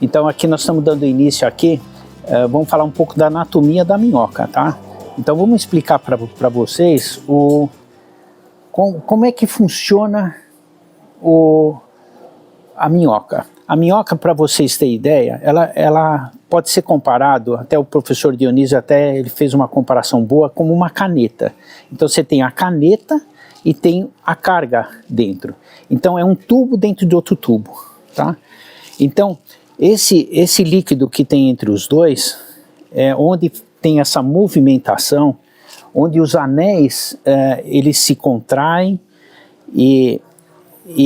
Então aqui nós estamos dando início aqui, vamos falar um pouco da anatomia da minhoca, tá? Então vamos explicar para vocês como é que funciona a minhoca. A minhoca, para vocês terem ideia, ela pode ser comparado, até o professor Dionísio ele fez uma comparação boa, como uma caneta. Então você tem a caneta e tem a carga dentro. Então é um tubo dentro de outro tubo, tá? Então esse líquido que tem entre os dois é onde tem essa movimentação, onde os anéis eles se contraem e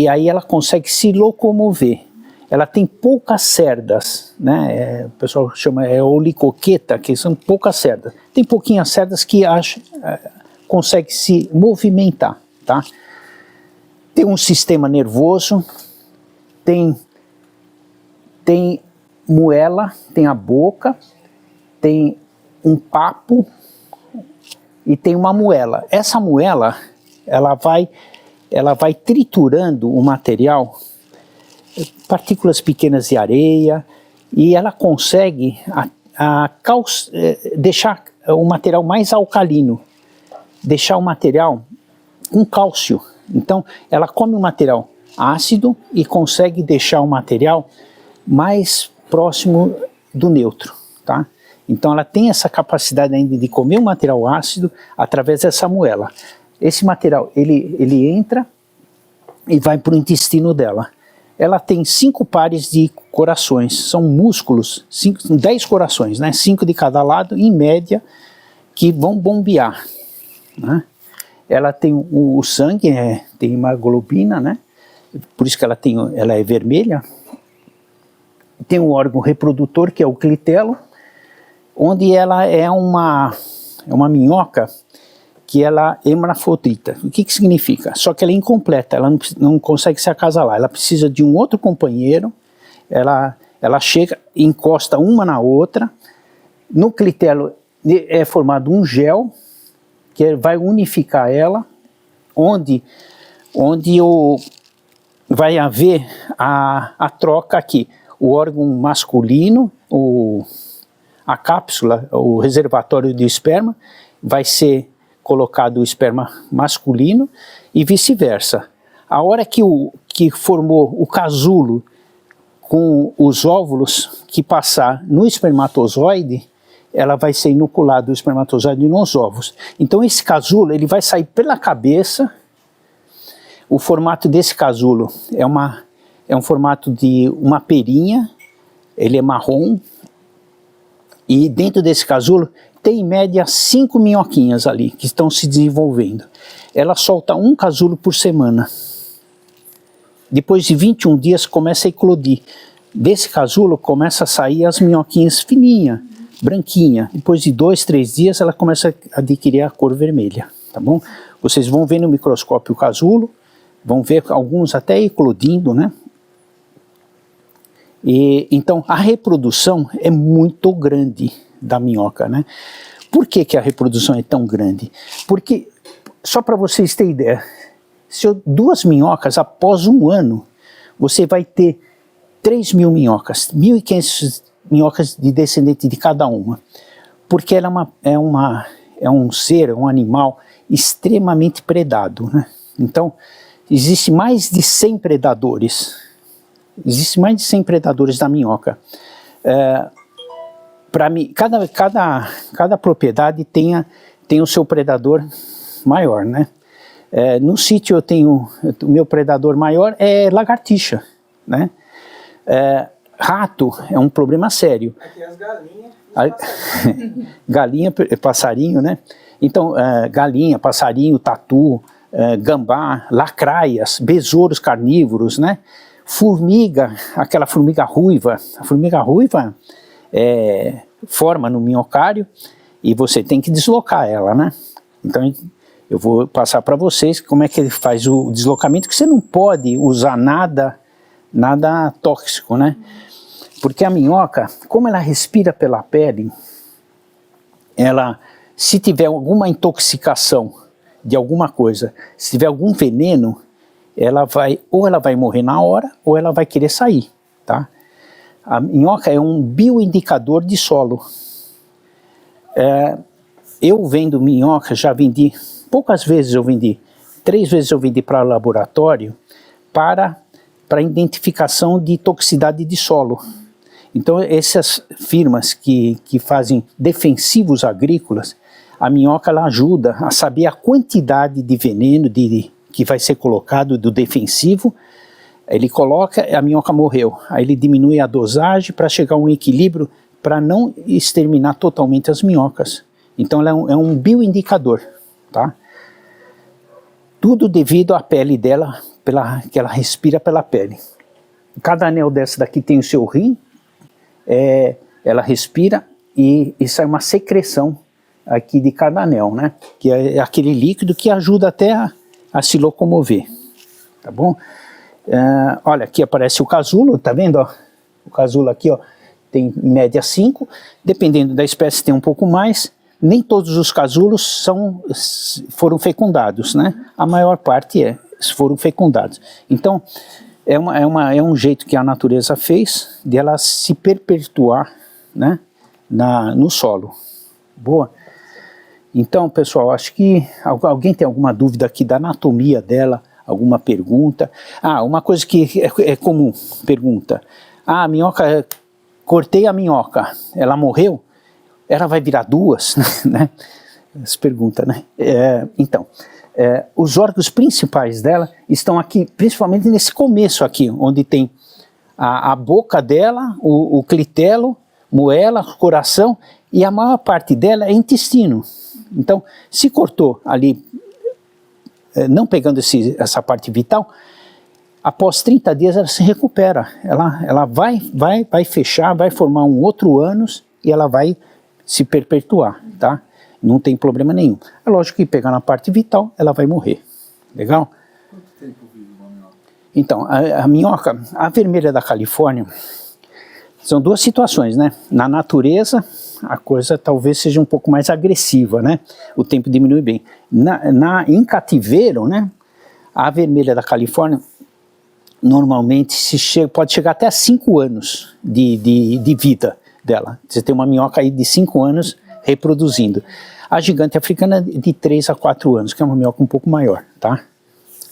aí ela consegue se locomover. Ela tem poucas cerdas, né? O pessoal chama olicoqueta, que são poucas cerdas. Tem pouquinhas cerdas que consegue se movimentar, tá? Tem um sistema nervoso, tem moela, tem a boca, tem um papo e tem uma moela. Essa moela, ela vai triturando o material, partículas pequenas de areia, e ela consegue deixar o material mais alcalino, deixar o material com cálcio. Então ela come o material ácido e consegue deixar o material mais próximo do neutro, tá? Então ela tem essa capacidade ainda de comer o material ácido através dessa moela. Esse material ele entra e vai para o intestino dela. Ela tem 5 pares de corações, são músculos, 10 corações, né? 5 de cada lado, em média, que vão bombear, né? Ela tem o sangue, tem hemoglobina, né? Por isso que ela é vermelha. Tem um órgão reprodutor, que é o clitelo, onde ela é uma minhoca que ela é hermafrodita. O que significa? Só que ela é incompleta, ela não consegue se acasalar, ela precisa de um outro companheiro, ela chega, encosta uma na outra, no clitelo é formado um gel, que vai unificar ela, onde vai haver a troca aqui, o órgão masculino, a cápsula, o reservatório de esperma, vai ser colocado o esperma masculino e vice-versa. A hora que formou o casulo com os óvulos que passar no espermatozoide, ela vai ser inoculado o espermatozoide nos ovos. Então esse casulo ele vai sair pela cabeça. O formato desse casulo é um formato de uma perinha, ele é marrom, e dentro desse casulo tem em média 5 minhoquinhas ali que estão se desenvolvendo. Ela solta um casulo por semana. Depois de 21 dias começa a eclodir. Desse casulo começa a sair as minhoquinhas fininhas, branquinha. Depois de 2, 3 dias ela começa a adquirir a cor vermelha, tá bom? Vocês vão ver no microscópio o casulo, vão ver alguns até eclodindo, né? Então a reprodução é muito grande da minhoca, né? Por que a reprodução é tão grande? Porque, só para vocês terem ideia, se 2 minhocas após 1 ano, você vai ter 3.000 minhocas, 1.500 minhocas de descendente de cada uma. Porque ela é um ser, um animal extremamente predado, né? Então, existe mais de 100 predadores. Existe mais de 100 predadores da minhoca. Para mim, cada propriedade tem o seu predador maior, né? No sítio o meu predador maior é lagartixa, né? Rato é um problema sério. Aqui as galinhas e passarinho. Galinha, passarinho, né? Então, galinha, passarinho, tatu, gambá, lacraias, besouros carnívoros, né? Formiga, aquela formiga ruiva. A formiga ruiva forma no minhocário e você tem que deslocar ela, né? Então eu vou passar para vocês como é que ele faz o deslocamento, que você não pode usar nada tóxico, né? Porque a minhoca, como ela respira pela pele, se tiver alguma intoxicação de alguma coisa, se tiver algum veneno, ou ela vai morrer na hora, ou ela vai querer sair, tá? A minhoca é um bioindicador de solo. Eu vendo minhoca, já vendi, poucas vezes eu vendi, 3 vezes eu vendi para laboratório, para identificação de toxicidade de solo. Então essas firmas que fazem defensivos agrícolas, a minhoca ela ajuda a saber a quantidade de veneno que vai ser colocado do defensivo. Ele coloca, a minhoca morreu, aí ele diminui a dosagem para chegar a um equilíbrio para não exterminar totalmente as minhocas. Então ela é um bioindicador, tá? Tudo devido à pele dela, que ela respira pela pele. Cada anel dessa daqui tem o seu rim, ela respira e sai uma secreção aqui de cada anel, né? Que é aquele líquido que ajuda até a se locomover, tá bom? Olha, aqui aparece o casulo, tá vendo? Ó? O casulo aqui, ó, tem em média 5, dependendo da espécie tem um pouco mais. Nem todos os casulos foram fecundados, né? A maior parte foram fecundados. Então, é um jeito que a natureza fez de ela se perpetuar, né, no solo. Boa? Então, pessoal, acho que alguém tem alguma dúvida aqui da anatomia dela, alguma pergunta? Uma coisa que é comum, pergunta. A minhoca, cortei a minhoca, ela morreu? Ela vai virar 2, né? Essa pergunta, né? Então, os órgãos principais dela estão aqui, principalmente nesse começo aqui, onde tem a boca dela, o clitelo, moela, coração, e a maior parte dela é intestino. Então, se cortou ali, não pegando essa parte vital, após 30 dias ela se recupera. Ela vai fechar, vai formar um outro ânus e ela vai se perpetuar, tá? Não tem problema nenhum. É lógico que pegar na parte vital, ela vai morrer. Legal? Quanto tempo vive uma minhoca? Então, a minhoca, a vermelha da Califórnia, são 2 situações, né? Na natureza, a coisa talvez seja um pouco mais agressiva, né? O tempo diminui bem. Em cativeiro, né? A vermelha da Califórnia, normalmente pode chegar até 5 anos de vida dela. Você tem uma minhoca aí de 5 anos reproduzindo. A gigante africana de 3 a 4 anos, que é uma minhoca um pouco maior, tá?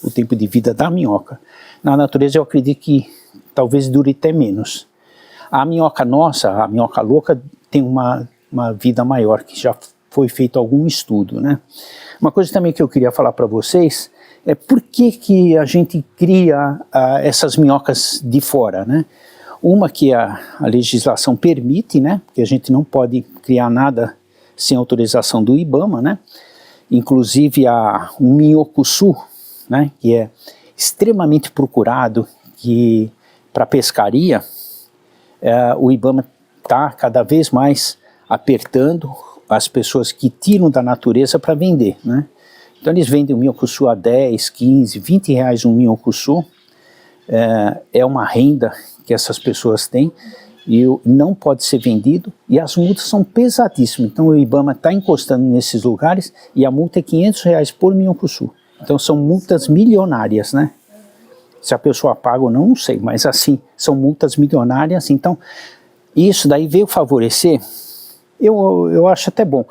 O tempo de vida da minhoca. Na natureza eu acredito que talvez dure até menos. A minhoca nossa, a minhoca louca, tem uma vida maior, que já foi feito algum estudo, né? Uma coisa também que eu queria falar para vocês é por que a gente cria essas minhocas de fora, né? Uma que a legislação permite, né? Porque a gente não pode criar nada sem autorização do IBAMA, né? Inclusive o minhocuçu, né? Que é extremamente procurado para pescaria. O IBAMA está cada vez mais apertando as pessoas que tiram da natureza para vender, né? Então eles vendem o minhocuçu a 10, 15, 20 reais um minhocuçu. É uma renda que essas pessoas têm e não pode ser vendido, e as multas são pesadíssimas. Então o IBAMA está encostando nesses lugares e a multa é 500 reais por minhocuçu. Então são multas milionárias, né? Se a pessoa paga ou não, não sei, mas assim, são multas milionárias. Então isso daí veio favorecer, eu acho até bom,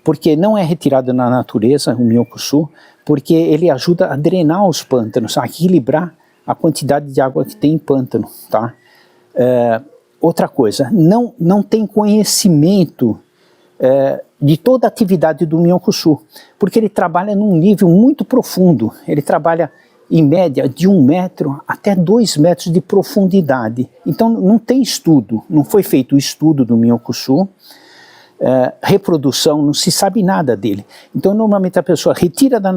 porque não é retirado na natureza o minhocuçu, porque ele ajuda a drenar os pântanos, a equilibrar a quantidade de água que tem em pântano, tá? Outra coisa, não tem conhecimento de toda a atividade do minhocuçu, porque ele trabalha num nível muito profundo. Ele trabalha em média de 1 metro até 2 metros de profundidade. Então não tem estudo, não foi feito o estudo do minhocuçu, reprodução, não se sabe nada dele. Então normalmente a pessoa retira da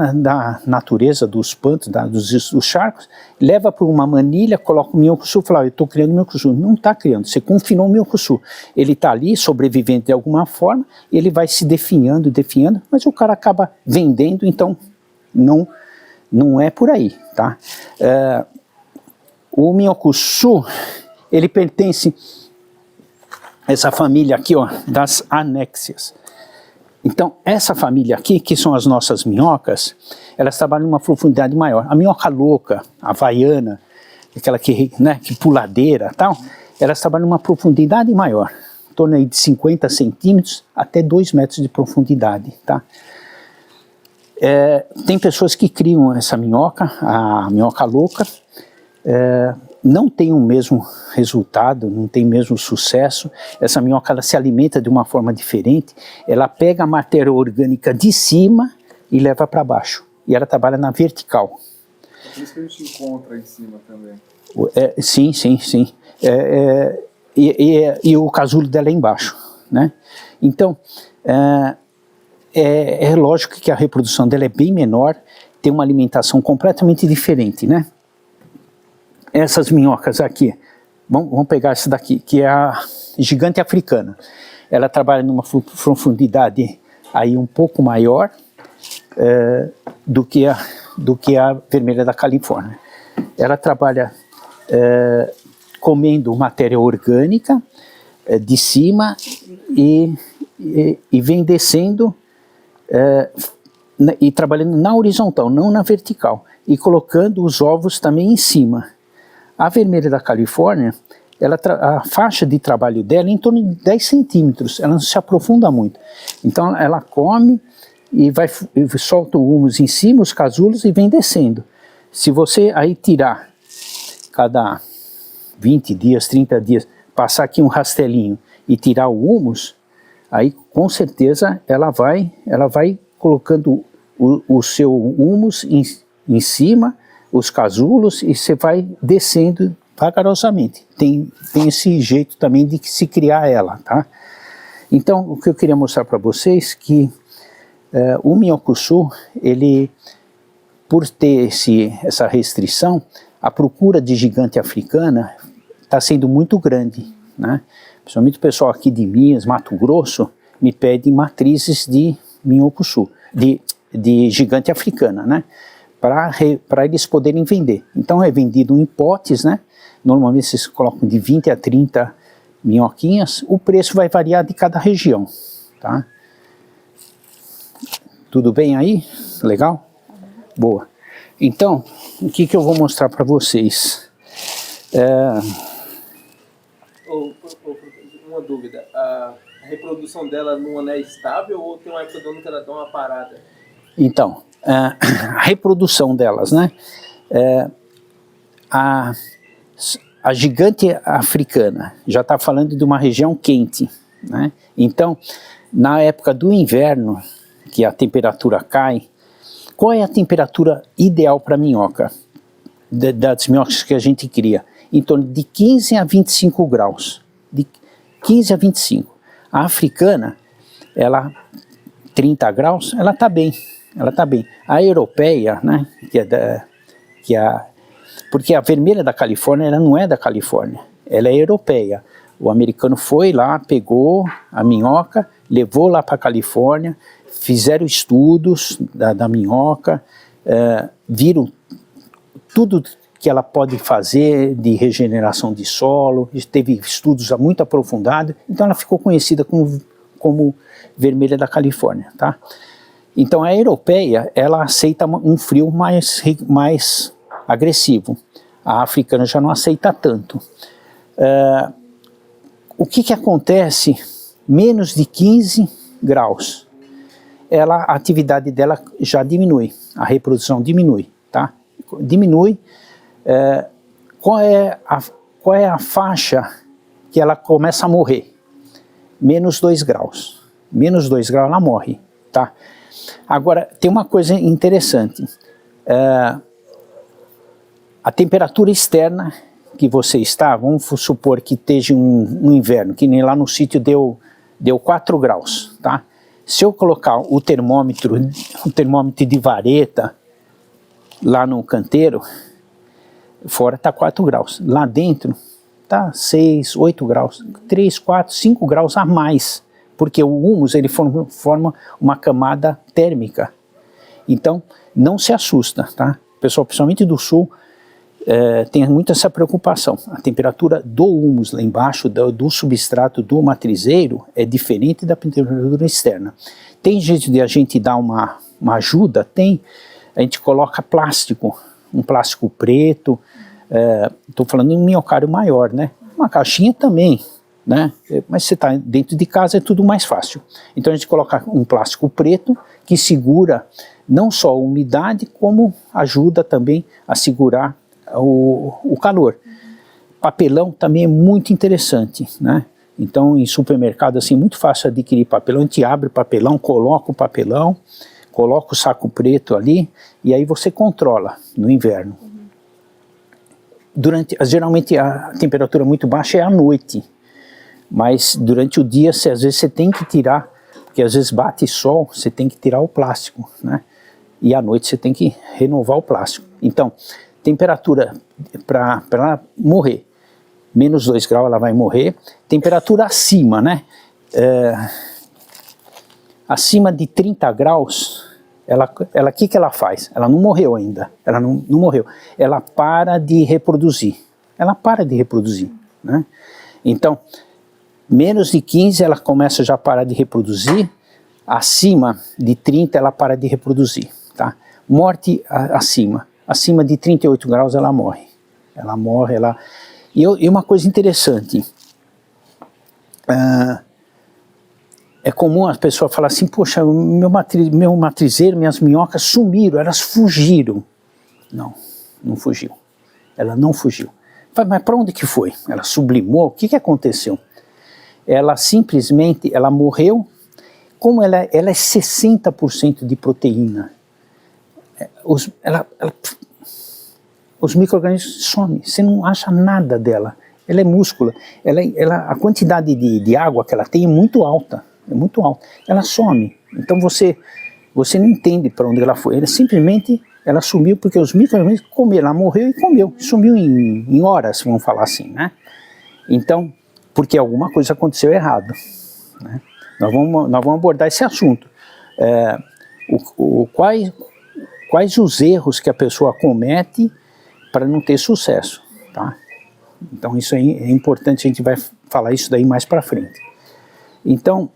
natureza, dos pântanos, dos charcos, leva para uma manilha, coloca o minhocuçu e fala, eu estou criando minhocuçu. Não está criando, você confinou o minhocuçu. Ele está ali, sobrevivendo de alguma forma, ele vai se definhando, mas o cara acaba vendendo, então não é por aí, tá? O minhocuçu, ele pertence essa família aqui, ó, das anéxias. Então, essa família aqui, que são as nossas minhocas, elas trabalham numa profundidade maior. A minhoca louca, a havaiana, aquela que puladeira, tal, elas trabalham numa profundidade maior, em torno aí de 50 centímetros até 2 metros de profundidade, tá? Tem pessoas que criam essa minhoca, a minhoca louca, não tem o mesmo resultado, não tem o mesmo sucesso. Essa minhoca ela se alimenta de uma forma diferente, ela pega a matéria orgânica de cima e leva para baixo, e ela trabalha na vertical. Por isso que a gente encontra em cima também. Sim. E o casulo dela é embaixo, né? Então, é lógico que a reprodução dela é bem menor, tem uma alimentação completamente diferente, né? Essas minhocas aqui, vamos pegar essa daqui, que é a gigante africana. Ela trabalha numa profundidade aí um pouco maior do que a vermelha da Califórnia. Ela trabalha comendo matéria orgânica de cima e vem descendo e trabalhando na horizontal, não na vertical, e colocando os ovos também em cima. A vermelha da Califórnia, a faixa de trabalho dela é em torno de 10 centímetros, ela não se aprofunda muito. Então ela come e solta o humus em cima, os casulos, e vem descendo. Se você aí tirar cada 20 dias, 30 dias, passar aqui um rastelinho e tirar o humus, aí com certeza ela vai colocando o seu humus em cima, os casulos, e você vai descendo vagarosamente. Tem esse jeito também de se criar ela, tá? Então, o que eu queria mostrar para vocês que o minhocuçu, ele, por ter essa restrição, a procura de gigante africana está sendo muito grande, né? Principalmente o pessoal aqui de Minas, Mato Grosso, me pede matrizes de minhocuçu, de gigante africana, né? Para eles poderem vender. Então é vendido em potes, né? Normalmente vocês colocam de 20 a 30 minhoquinhas, o preço vai variar de cada região, tá? Tudo bem aí? Legal? Boa. Então, o que eu vou mostrar para vocês? Uma dúvida, a reprodução dela não é estável ou tem uma época do ano que ela dá uma parada? Então, a reprodução delas, né? A gigante africana já está falando de uma região quente, né? Então, na época do inverno, que a temperatura cai, qual é a temperatura ideal para a minhoca? Das minhocas que a gente cria? Em torno de 15 a 25 graus. De 15 a 25. A africana, ela 30 graus, ela está bem. Ela está bem. A europeia, né, porque a vermelha da Califórnia, ela não é da Califórnia, ela é europeia. O americano foi lá, pegou a minhoca, levou lá para a Califórnia, fizeram estudos da minhoca, viram tudo que ela pode fazer de regeneração de solo, teve estudos muito aprofundados, então ela ficou conhecida como vermelha da Califórnia, tá? Então a europeia, ela aceita um frio mais agressivo, a africana já não aceita tanto. O que acontece? Menos de 15 graus, a atividade dela já diminui, a reprodução diminui, tá? Diminui. Qual é a faixa que ela começa a morrer? Menos 2 graus. Menos 2 graus ela morre, tá? Agora, tem uma coisa interessante. A temperatura externa que você está, vamos supor que esteja um inverno, que nem lá no sítio deu 4 graus, tá? Se eu colocar o termômetro de vareta lá no canteiro, fora está 4 graus, lá dentro está 6, 8 graus, 3, 4, 5 graus a mais, porque o humus ele forma uma camada térmica. Então, não se assusta, tá? O pessoal, principalmente do sul, tem muito essa preocupação. A temperatura do humus lá embaixo, do substrato do matrizeiro, é diferente da temperatura externa. Tem jeito de a gente dar uma ajuda? Tem. A gente coloca plástico, um plástico preto, estou falando em minhocário maior, né? Uma caixinha também, né? Mas você está dentro de casa, é tudo mais fácil. Então a gente coloca um plástico preto que segura não só a umidade, como ajuda também a segurar o calor. Papelão também é muito interessante, né? Então em supermercado assim, muito fácil adquirir papelão. A gente abre o papelão, coloca o papelão, coloca o saco preto ali e aí você controla no inverno. Geralmente a temperatura muito baixa é à noite, mas durante o dia às vezes você tem que tirar, porque às vezes bate sol, você tem que tirar o plástico, né? E à noite você tem que renovar o plástico. Então, temperatura para ela morrer, menos 2 graus ela vai morrer. Temperatura acima, né? Acima de 30 graus, o que ela faz? Ela não morreu ainda, ela não morreu. Ela para de reproduzir, né? Então, menos de 15 ela começa já a parar de reproduzir, acima de 30 ela para de reproduzir, tá? Morte acima de 38 graus ela morre. E uma coisa interessante, é comum as pessoas falarem assim, poxa, meu matrizeiro, minhas minhocas sumiram, elas fugiram. Não, não fugiu. Ela não fugiu. Mas para onde que foi? Ela sublimou? O que aconteceu? Ela simplesmente, ela morreu, como ela é 60% de proteína. Os micro-organismos somem, você não acha nada dela. Ela é múscula, a quantidade de água que ela tem é muito alta. Ela some, então você não entende para onde ela foi. Ela sumiu porque os micro-organismos comeram, ela morreu e comeu, sumiu em horas, vamos falar assim, né? Então, porque alguma coisa aconteceu errado, né? Nós vamos abordar esse assunto. Quais os erros que a pessoa comete para não ter sucesso, tá? Então isso aí é importante, a gente vai falar isso daí mais para frente. Então,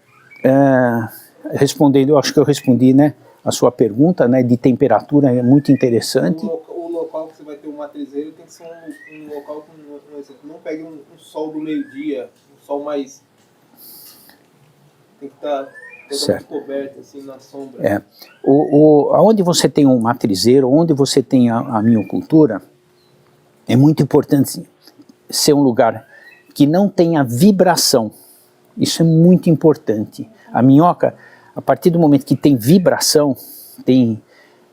respondendo, eu acho que eu respondi, né, a sua pergunta, né, de temperatura, é muito interessante. O local que você vai ter o matrizeiro tem que ser um local que não pegue um sol do meio-dia, um sol mais... Tem que estar totalmente coberto, assim, na sombra. Onde você tem um matrizeiro, onde você tem a minhocultura, é muito importante ser um lugar que não tenha vibração. Isso é muito importante. A minhoca, a partir do momento que tem vibração, tem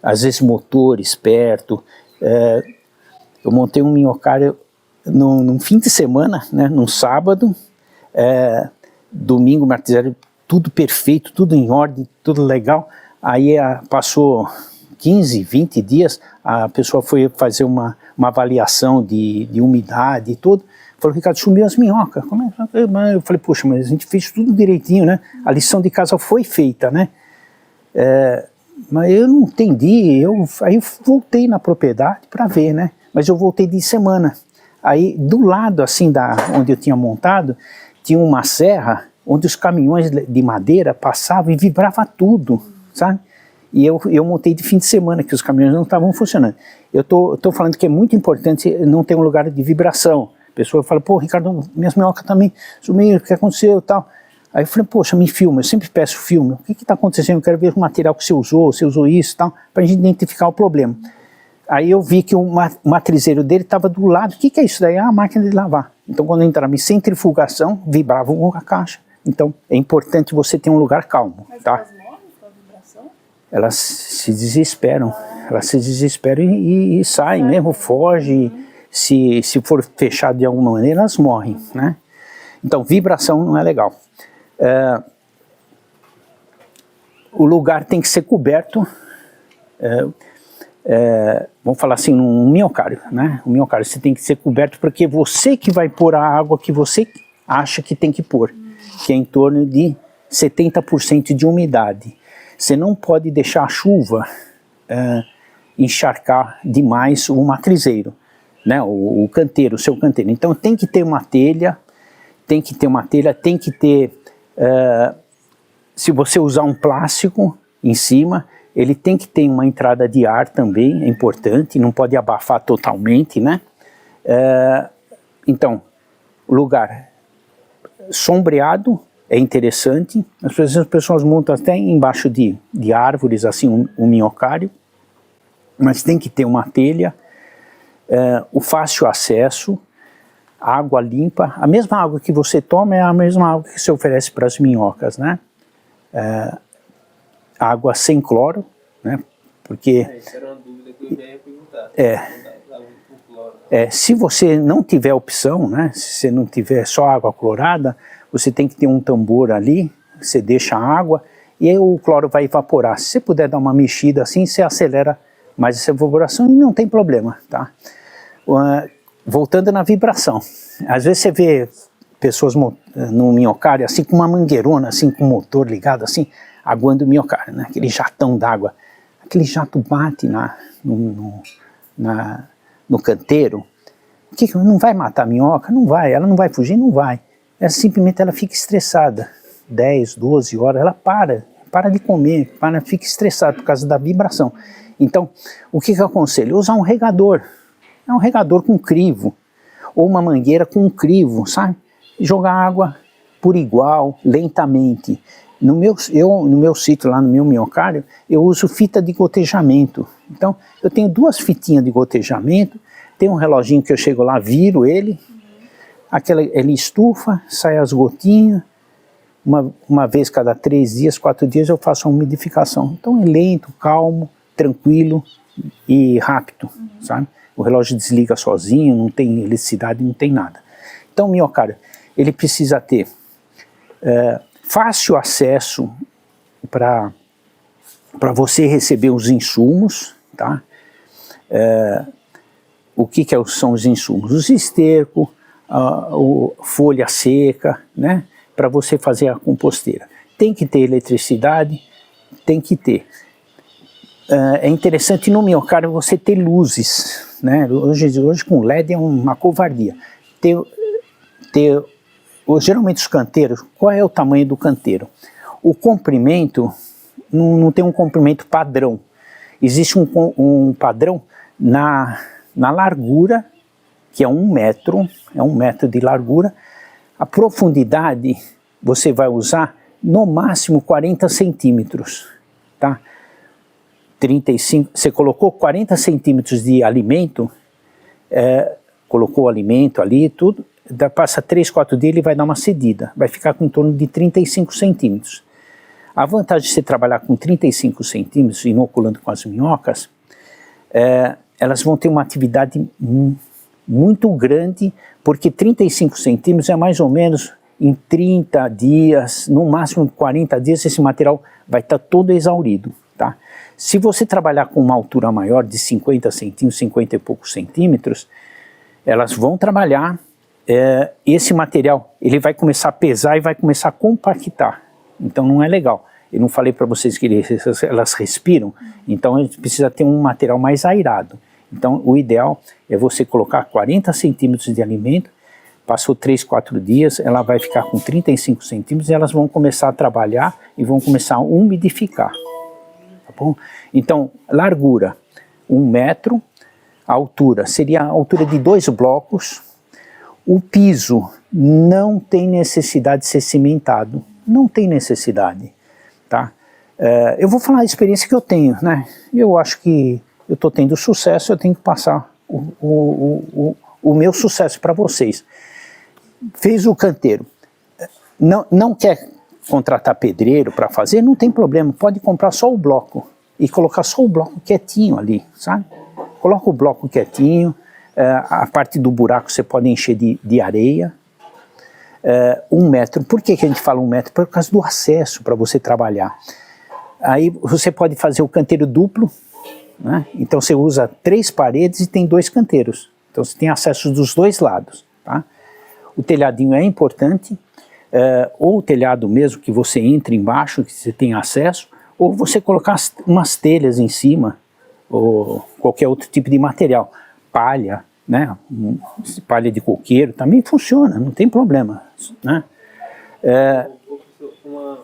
às vezes motores perto. Eu montei um minhocário num fim de semana, né, num sábado, domingo, matrizeiro, tudo perfeito, tudo em ordem, tudo legal. Aí passou 15, 20 dias, a pessoa foi fazer uma avaliação de umidade e tudo. Falou, Ricardo, sumiu as minhocas. Eu falei, poxa, mas a gente fez tudo direitinho, né? A lição de casa foi feita, né? Mas eu não entendi, aí eu voltei na propriedade para ver, né? Mas eu voltei de semana. Aí do lado, assim, onde eu tinha montado, tinha uma serra onde os caminhões de madeira passavam e vibrava tudo, sabe? E eu montei de fim de semana, que os caminhões não estavam funcionando. Eu tô falando que é muito importante não ter um lugar de vibração. A pessoa fala, pô, Ricardo, minhas minhocas também sumiram, o que aconteceu e tal. Aí eu falei, poxa, me filma, eu sempre peço filme. O que está acontecendo? Eu quero ver o material que você usou isso e tal, para a gente identificar o problema. Aí eu vi que o matrizeiro dele estava do lado. O que é isso daí? A máquina de lavar. Então quando eu entrava em centrifugação, vibrava a caixa. Então é importante você ter um lugar calmo. Mas tá? elas morrem com a vibração? Elas se desesperam. Elas se desesperam e saem mesmo, fogem. Se for fechado de alguma maneira, elas morrem, né? Então mineração não é legal. O lugar tem que ser coberto, vamos falar assim, um minhocário, né? Um minhocário, você tem que ser coberto porque você que vai pôr a água que você acha que tem que pôr, que é em torno de 70% de umidade. Você não pode deixar a chuva encharcar demais o matrizeiro, né? O canteiro, o seu canteiro. Então tem que ter uma telha, tem que ter, se você usar um plástico em cima, ele tem que ter uma entrada de ar também, é importante, não pode abafar totalmente, né? Então, lugar sombreado é interessante. Às vezes as pessoas montam até embaixo de árvores, assim, um minhocário, mas tem que ter uma telha, o fácil acesso, água limpa. A mesma água que você toma é a mesma água que se oferece para as minhocas, né? Água sem cloro, né? Porque Isso era uma dúvida que eu já ia perguntar. Se você não tiver opção, né? Se você não tiver só água clorada, você tem que ter um tambor ali, você deixa a água e aí o cloro vai evaporar. Se você puder dar uma mexida assim, você acelera mais essa evaporação e não tem problema, tá? Voltando na vibração, às vezes você vê pessoas no minhocário assim com uma mangueirona, assim com o motor ligado assim, aguando o minhocário, né? Aquele jatão d'água, aquele jato bate no canteiro. Que não vai matar a minhoca? Não vai. Ela não vai fugir? Não vai. Simplesmente ela fica estressada. 10, 12 horas, ela para de comer, fica estressada por causa da vibração. Então, o que eu aconselho? Usar um regador. É um regador com crivo, ou uma mangueira com um crivo, sabe? Jogar água por igual, lentamente. No meu sítio, lá no meu minhocário, eu uso fita de gotejamento. Então, eu tenho 2 fitinhas de gotejamento, tem um reloginho que eu chego lá, viro ele, ele estufa, sai as gotinhas, uma vez cada 3 dias, 4 dias eu faço a umidificação. Então é lento, calmo, tranquilo e rápido, sabe? O relógio desliga sozinho, não tem eletricidade, não tem nada. Então o minhocário, ele precisa ter fácil acesso para você receber os insumos, tá? O que são os insumos? Os esterco, folha seca, né? Para você fazer a composteira. Tem que ter eletricidade, tem que ter. É interessante no minhocário você ter luzes, né? Hoje com LED é uma covardia. Geralmente os canteiros, qual é o tamanho do canteiro? O comprimento não tem um comprimento padrão. Existe um padrão na largura, que é 1 metro, é 1 metro de largura. A profundidade você vai usar no máximo 40 centímetros, tá? 35, você colocou 40 centímetros de alimento, colocou o alimento ali, tudo, passa 3, 4 dias, ele vai dar uma cedida, vai ficar com em torno de 35 centímetros. A vantagem de você trabalhar com 35 centímetros, inoculando com as minhocas, elas vão ter uma atividade muito grande, porque 35 centímetros é mais ou menos em 30 dias, no máximo 40 dias, esse material vai estar todo exaurido, tá? Se você trabalhar com uma altura maior de 50 centímetros, 50 e poucos centímetros, elas vão trabalhar, esse material, ele vai começar a pesar e vai começar a compactar, então não é legal. Eu não falei para vocês que elas respiram, então a gente precisa ter um material mais airado. Então o ideal é você colocar 40 centímetros de alimento, passou 3, 4 dias, ela vai ficar com 35 centímetros e elas vão começar a trabalhar e vão começar a umidificar. Tá bom? Então, largura, 1 metro, a altura seria a altura de 2 blocos. O piso não tem necessidade de ser cimentado, não tem necessidade, tá? Eu vou falar a experiência que eu tenho, né? Eu acho que eu estou tendo sucesso, eu tenho que passar o meu sucesso para vocês. Fez o canteiro, não quer contratar pedreiro para fazer, não tem problema, pode comprar só o bloco e colocar só o bloco quietinho ali, sabe? Coloca o bloco quietinho, a parte do buraco você pode encher de areia, 1 metro. Por que a gente fala 1 metro? Por causa do acesso para você trabalhar. Aí você pode fazer o canteiro duplo, né? Então você usa 3 paredes e tem 2 canteiros, então você tem acesso dos 2 lados, tá? O telhadinho é importante, ou o telhado mesmo que você entra embaixo, que você tem acesso, ou você colocar umas telhas em cima, ou qualquer outro tipo de material, palha, né? Palha de coqueiro, também funciona, não tem problema, né? Uma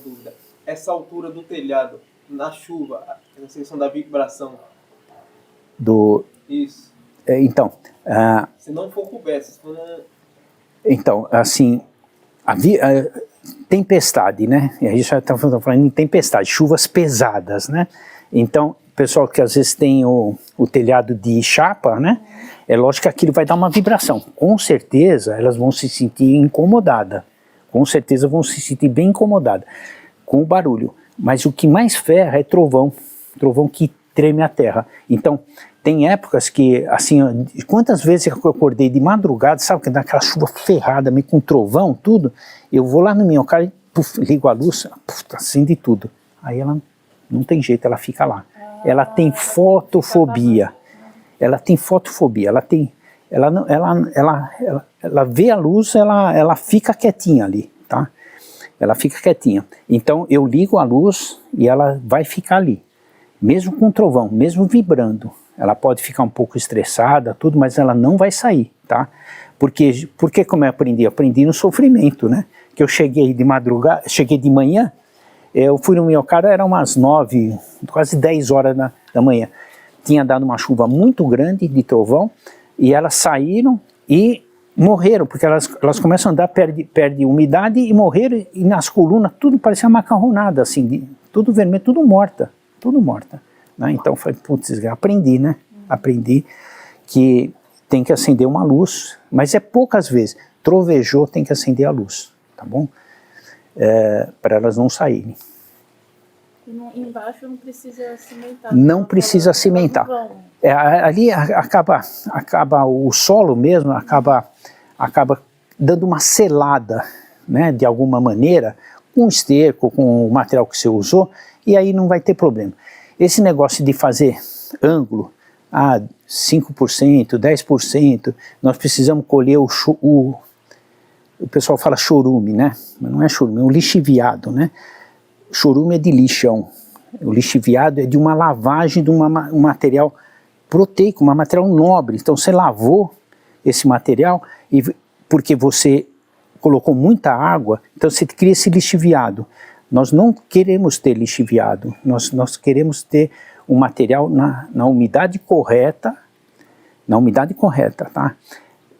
dúvida, essa altura do telhado, na chuva, na questão da vibração, Isso. Então, Se não for coberto, se for Então, assim, a tempestade, né? E a gente já está falando em tempestade, chuvas pesadas, né? Então, pessoal que às vezes tem o telhado de chapa, né? É lógico que aquilo vai dar uma vibração. Com certeza elas vão se sentir incomodadas. Com certeza vão se sentir bem incomodadas com o barulho. Mas o que mais ferra é trovão. Trovão que treme a terra. Então, tem épocas que, assim, quantas vezes eu acordei de madrugada, sabe, que dá aquela chuva ferrada, meio com trovão, tudo, eu vou lá no meu carro e ligo a luz, acende tudo. Aí ela não tem jeito, ela fica lá. Ela tem fotofobia. Ela tem fotofobia, ela vê a luz, ela fica quietinha ali, tá? Ela fica quietinha. Então eu ligo a luz e ela vai ficar ali. Mesmo com trovão, mesmo vibrando. Ela pode ficar um pouco estressada, tudo, mas ela não vai sair, tá? Porque como eu aprendi? Eu aprendi no sofrimento, né? Que eu cheguei de madrugada, cheguei de manhã, eu fui no meu carro, era umas 9, quase 10 horas da manhã. Tinha dado uma chuva muito grande de trovão, e elas saíram e morreram, porque elas começam a andar, perde umidade e morreram, e nas colunas tudo parecia macarronada, assim, tudo vermelho, tudo morta. Né? Então foi, putz, aprendi, né? Aprendi que tem que acender uma luz, mas é poucas vezes. Trovejou, tem que acender a luz, tá bom? Para elas não saírem. Embaixo não precisa cimentar. Não precisa cimentar. Ali acaba o solo mesmo, acaba dando uma selada, né, de alguma maneira, com esterco, com o material que você usou, e aí não vai ter problema. Esse negócio de fazer ângulo, 5%, 10%, nós precisamos colher o pessoal fala chorume, né? Mas não é chorume, é um lixiviado, né? Chorume é de lixão. O lixiviado é de uma lavagem de um material proteico, um material nobre. Então você lavou esse material porque você colocou muita água, então você cria esse lixiviado. Nós não queremos ter lixiviado, nós queremos ter um material na umidade correta, tá?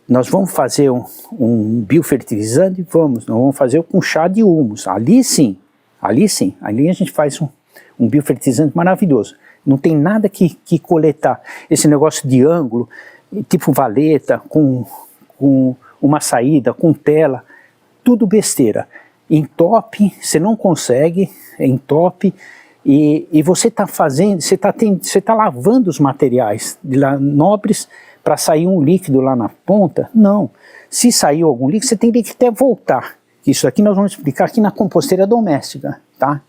Nós vamos fazer um biofertilizante? Nós vamos fazer com chá de humus, ali sim, ali a gente faz um biofertilizante maravilhoso. Não tem nada que coletar. Esse negócio de ângulo, tipo valeta, com uma saída, com tela, tudo besteira. Entope, você não consegue, entope, e você está fazendo, você está lavando os materiais nobres para sair um líquido lá na ponta? Não. Se saiu algum líquido, você tem que até voltar. Isso aqui nós vamos explicar aqui na composteira doméstica, tá?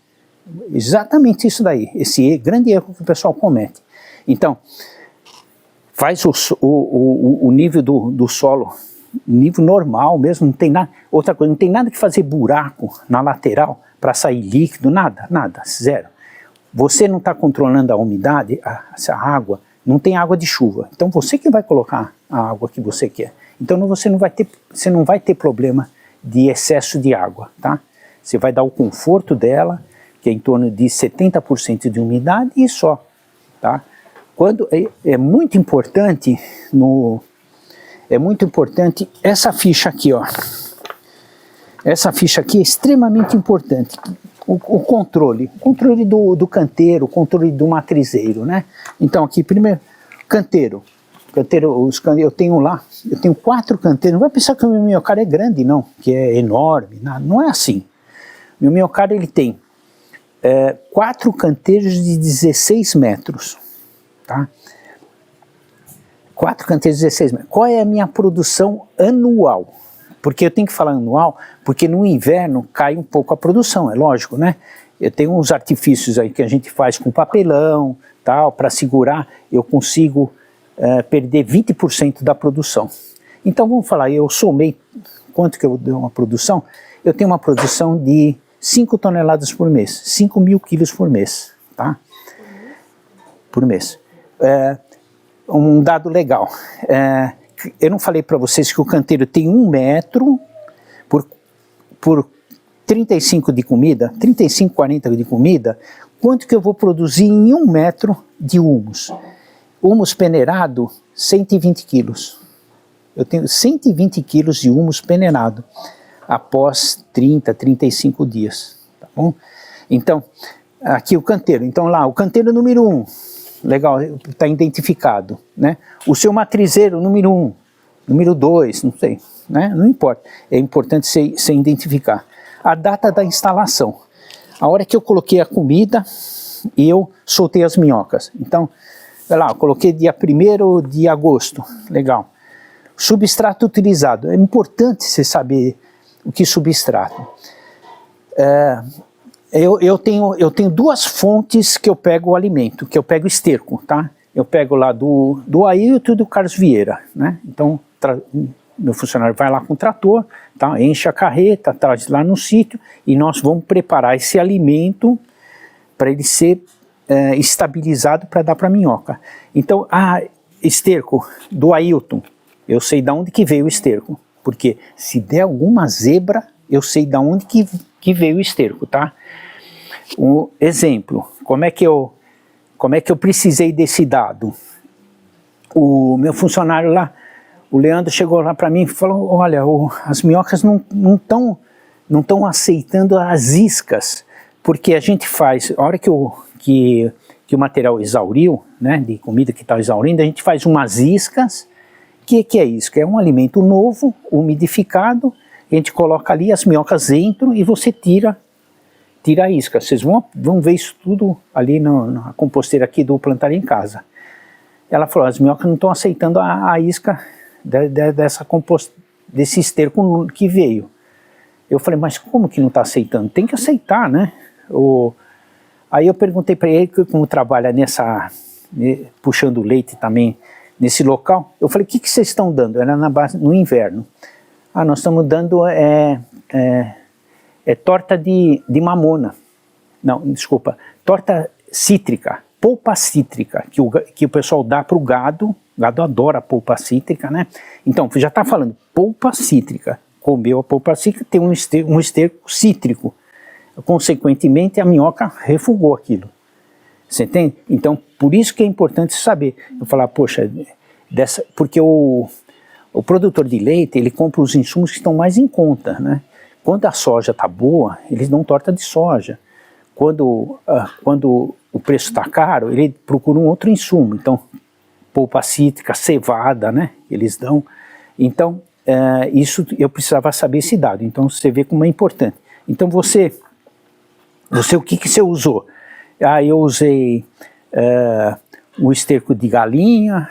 Exatamente isso daí, esse grande erro que o pessoal comete. Então, faz o nível do solo, nível normal mesmo, não tem nada. Outra coisa, não tem nada que fazer buraco na lateral para sair líquido, nada, zero. Você não está controlando a umidade, essa água, não tem água de chuva. Então você que vai colocar a água que você quer. Então você não vai ter problema de excesso de água, tá? Você vai dar o conforto dela, que é em torno de 70% de umidade e só, tá? É muito importante essa ficha aqui, ó. Essa ficha aqui é extremamente importante. O controle do canteiro, o controle do matrizeiro, né? Então aqui primeiro, canteiro, eu tenho 4 canteiros. Não vai pensar que o meu minhocário é grande, não, que é enorme, não é assim. Meu minhocário ele tem 4 canteiros de 16 metros, tá? 4 canteiros de 16 metros. Qual é a minha produção anual? Porque eu tenho que falar anual, porque no inverno cai um pouco a produção, é lógico, né? Eu tenho uns artifícios aí que a gente faz com papelão, tal, para segurar, eu consigo perder 20% da produção. Então vamos falar, eu somei quanto que eu dei uma produção? Eu tenho uma produção de 5 toneladas por mês, 5.000 quilos por mês, tá? Por mês. Um dado legal, eu não falei para vocês que o canteiro tem 1 metro por 35 de comida, 35, 40 de comida, quanto que eu vou produzir em 1 metro de humus? Humus peneirado, 120 quilos. Eu tenho 120 quilos de humus peneirado após 30, 35 dias, tá bom? Então, aqui o canteiro. Então lá, o canteiro número 1, legal, está identificado, né? O seu matrizeiro número 1, número 2, não sei, né? Não importa, é importante você identificar. A data da instalação, a hora que eu coloquei a comida e eu soltei as minhocas. Então, vai lá, eu coloquei dia 1º de agosto, legal. Substrato utilizado, é importante você saber o que substrato. Eu tenho duas fontes que eu pego o alimento, que eu pego esterco, tá? Eu pego lá do Ailton e do Carlos Vieira, né? Então, meu funcionário vai lá com o trator, tá? Enche a carreta, traz lá no sítio e nós vamos preparar esse alimento para ele ser estabilizado para dar para a minhoca. Então, esterco do Ailton, eu sei de onde que veio o esterco, porque se der alguma zebra, eu sei de onde que veio o esterco, tá? Um exemplo, como é que eu precisei desse dado? O meu funcionário lá, o Leandro, chegou lá para mim e falou, olha, as minhocas não estão aceitando as iscas, porque a gente faz, a hora que o material exauriu, né, de comida que está exaurindo, a gente faz umas iscas. O que é isso? É um alimento novo, umidificado, a gente coloca ali, as minhocas entram e você tira a isca. Vocês vão ver isso tudo ali na composteira aqui do Plantar em Casa. Ela falou, as minhocas não estão aceitando a isca desse esterco que veio. Eu falei, mas como que não está aceitando? Tem que aceitar, né? Aí eu perguntei para ele, como trabalha puxando leite também nesse local, eu falei, o que vocês estão dando? Era na base, no inverno. Nós estamos dando torta de mamona. Não, desculpa, torta cítrica, polpa cítrica, que o pessoal dá para o gado. O gado adora polpa cítrica, né? Então, já está falando, polpa cítrica. Comeu a polpa cítrica, tem um esterco cítrico. Consequentemente, a minhoca refugou aquilo. Você entende? Então, por isso que é importante saber. Eu falar, poxa, porque o produtor de leite, ele compra os insumos que estão mais em conta, né? Quando a soja está boa, eles dão torta de soja. Quando o preço está caro, ele procura um outro insumo. Então, polpa cítrica, cevada, né? Eles dão. Então, isso eu precisava saber esse dado. Então, você vê como é importante. Então, o que você usou? Eu usei o esterco de galinha,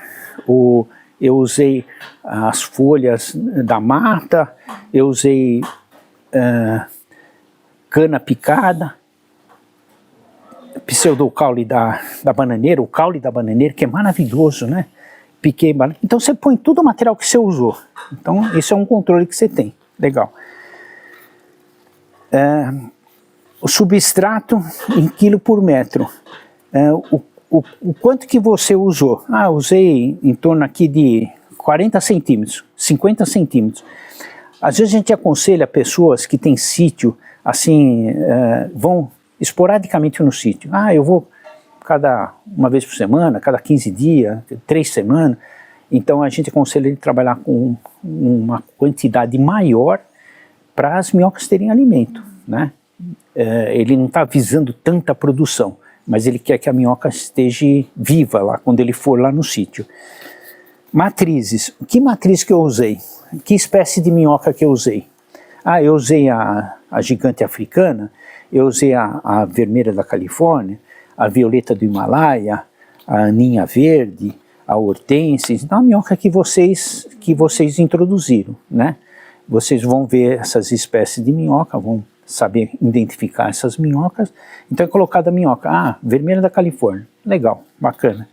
eu usei as folhas da mata, eu usei cana picada, pseudocaule da bananeira, o caule da bananeira, que é maravilhoso, né? Piquei, então você põe todo o material que você usou. Então esse é um controle que você tem, legal. O substrato em quilo por metro. O quanto que você usou? Usei em torno aqui de 40 centímetros, 50 centímetros. Às vezes a gente aconselha pessoas que têm sítio, assim, vão esporadicamente no sítio. Eu vou uma vez por semana, cada 15 dias, 3 semanas. Então a gente aconselha ele trabalhar com uma quantidade maior para as minhocas terem alimento, né? Ele não está visando tanta produção, mas ele quer que a minhoca esteja viva lá, quando ele for lá no sítio. Matrizes. Que matriz que eu usei? Que espécie de minhoca que eu usei? Eu usei a gigante africana, eu usei a vermelha da Califórnia, a violeta do Himalaia, a aninha verde, a hortensis, então a minhoca que vocês introduziram, né? Vocês vão ver essas espécies de minhoca, vão saber identificar essas minhocas. Então é colocada a minhoca, vermelha da Califórnia, legal, bacana.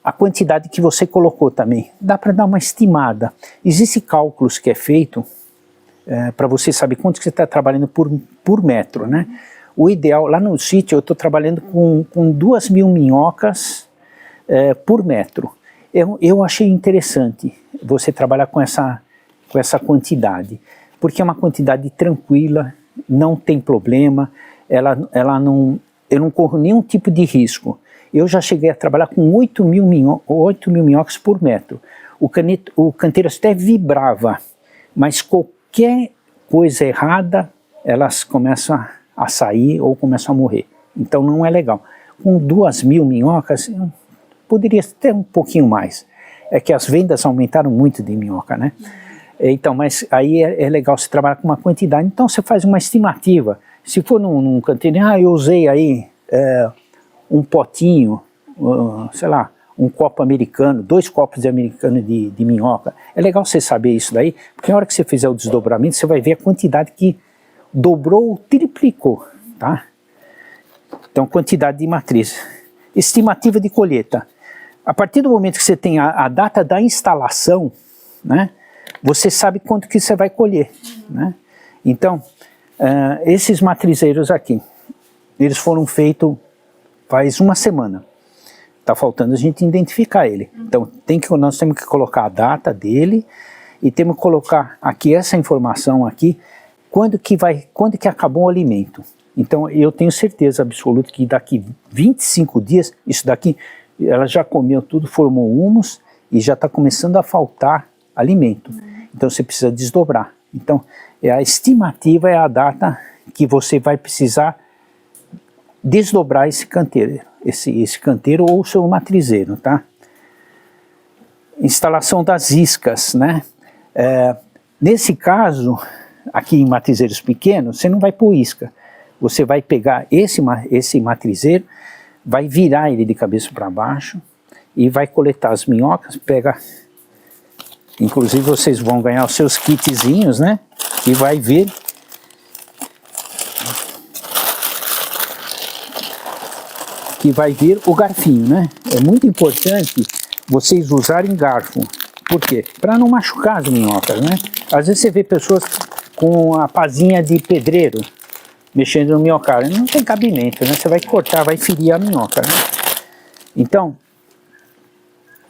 A quantidade que você colocou também, dá para dar uma estimada. Existem cálculos que é feito para você saber quanto que você está trabalhando por metro, né? O ideal, lá no sítio eu estou trabalhando com 2.000 minhocas por metro. Eu achei interessante você trabalhar com essa quantidade, porque é uma quantidade tranquila, não tem problema, eu não corro nenhum tipo de risco. Eu já cheguei a trabalhar com 8 mil minhocas por metro. O canteiro até vibrava, mas qualquer coisa errada, elas começam a sair ou começam a morrer. Então não é legal. Com 2.000 minhocas, poderia ter um pouquinho mais. É que as vendas aumentaram muito de minhoca, né? Então, mas aí é legal você trabalhar com uma quantidade. Então você faz uma estimativa. Se for num canteiro, eu usei aí um potinho, sei lá, um copo americano, 2 copos de americano de minhoca. É legal você saber isso daí, porque na hora que você fizer o desdobramento, você vai ver a quantidade que dobrou ou triplicou, tá? Então, quantidade de matriz. Estimativa de colheita. A partir do momento que você tem a data da instalação, né, você sabe quanto que você vai colher, né? Então, esses matrizeiros aqui, eles foram feitos faz uma semana. Está faltando a gente identificar ele. Então, nós temos que colocar a data dele e temos que colocar aqui essa informação aqui, quando que acabou o alimento. Então, eu tenho certeza absoluta que daqui 25 dias, isso daqui, ela já comeu tudo, formou humus e já está começando a faltar alimento. Então, você precisa desdobrar. Então, a estimativa é a data que você vai precisar desdobrar esse canteiro, esse canteiro ou o seu matrizeiro, tá? Instalação das iscas, né? Nesse caso, aqui em matrizeiros pequenos, você não vai pôr isca. Você vai pegar esse matrizeiro, vai virar ele de cabeça para baixo e vai coletar as minhocas, inclusive vocês vão ganhar os seus kitzinhos, né? E vai ver o garfinho, né? É muito importante vocês usarem garfo. Por quê? Para não machucar as minhocas, né? Às vezes você vê pessoas com a pazinha de pedreiro mexendo no minhocário. Não tem cabimento, né? Você vai cortar, vai ferir a minhoca, né? Então,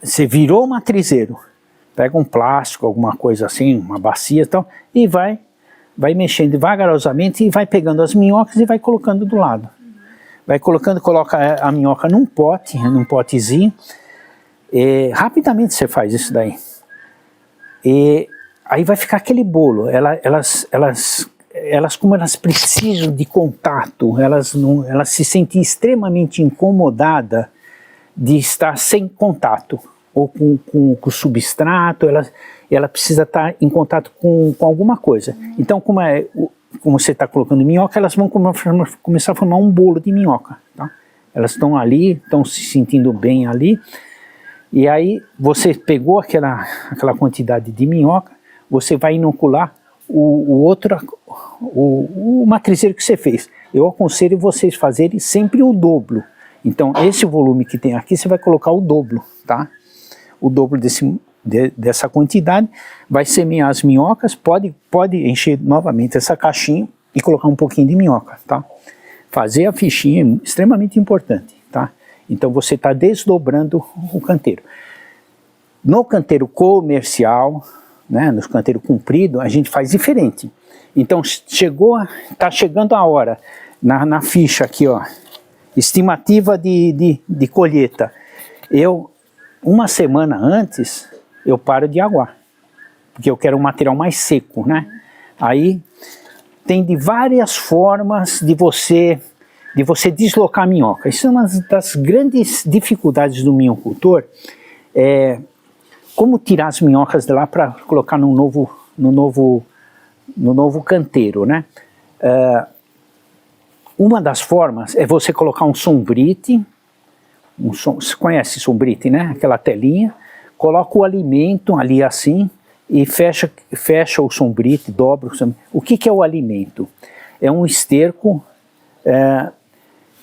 você virou o matrizeiro, pega um plástico, alguma coisa assim, uma bacia e tal, e vai mexendo vagarosamente e vai pegando as minhocas e vai colocando do lado. Vai colocando, coloca a minhoca num potezinho, rapidamente você faz isso daí. E aí vai ficar aquele bolo. Elas como elas precisam de contato, elas se sentem extremamente incomodadas de estar sem contato, ou com o substrato, ela precisa estar em contato com alguma coisa. Então, como você está colocando minhoca, elas vão começar a formar um bolo de minhoca, tá? Elas estão ali, estão se sentindo bem ali, e aí você pegou aquela quantidade de minhoca, você vai inocular o matrizeiro que você fez. Eu aconselho vocês fazerem sempre o dobro. Então, esse volume que tem aqui, você vai colocar o dobro, tá? O dobro dessa quantidade, vai semear as minhocas, pode encher novamente essa caixinha e colocar um pouquinho de minhoca, tá? Fazer a fichinha é extremamente importante, tá? Então você está desdobrando o canteiro. No canteiro comercial, né, no canteiro comprido, a gente faz diferente. Então está chegando a hora, na ficha aqui, ó, estimativa de colheita. Uma semana antes, eu paro de aguar, porque eu quero um material mais seco, né? Aí tem de várias formas de você deslocar a minhoca. Isso é uma das grandes dificuldades do minhocultor, como tirar as minhocas de lá para colocar no novo canteiro, né? Uma das formas é você colocar um sombrite, você conhece sombrite, né? Aquela telinha, coloca o alimento ali assim e fecha o sombrite, dobra o sombrite. O que é o alimento? É um esterco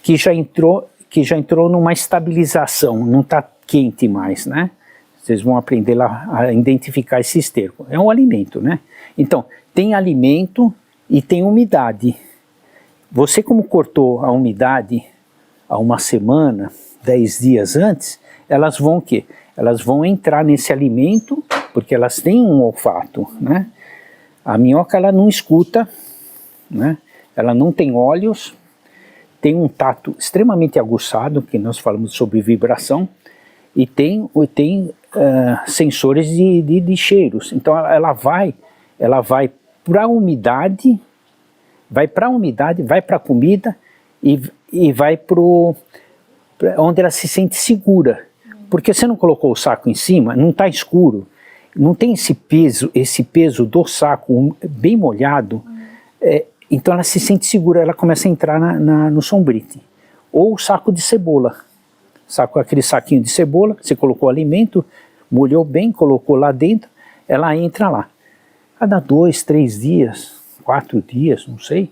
que já entrou numa estabilização, não está quente mais, né? Vocês vão aprender lá a identificar esse esterco. É um alimento, né? Então, tem alimento e tem umidade. Você, como cortou a umidade há uma semana, 10 dias antes, elas vão o quê? Elas vão entrar nesse alimento, porque elas têm um olfato, né? A minhoca, ela não escuta, né? Ela não tem olhos, tem um tato extremamente aguçado, que nós falamos sobre vibração, e tem sensores de cheiros. Então ela vai para a umidade, vai para a comida e vai para onde ela se sente segura. Porque você não colocou o saco em cima, não está escuro, não tem esse peso do saco bem molhado, então ela se sente segura, ela começa a entrar no sombrite. Ou o saco de cebola, aquele saquinho de cebola, você colocou alimento, molhou bem, colocou lá dentro, ela entra lá. Cada 2, 3 dias, 4 dias, não sei,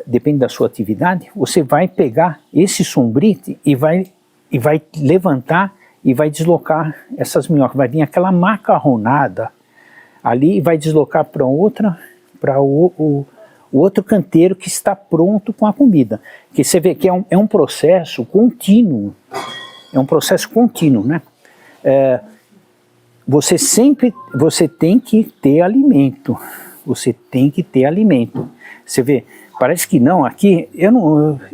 depende da sua atividade, você vai pegar esse sombrite e vai levantar e vai deslocar essas minhocas. Vai vir aquela macarronada ali e vai deslocar para o outro canteiro que está pronto com a comida. Que você vê que é um processo contínuo. É um processo contínuo, né? Você tem que ter alimento. Você tem que ter alimento. Você vê, parece que não, aqui,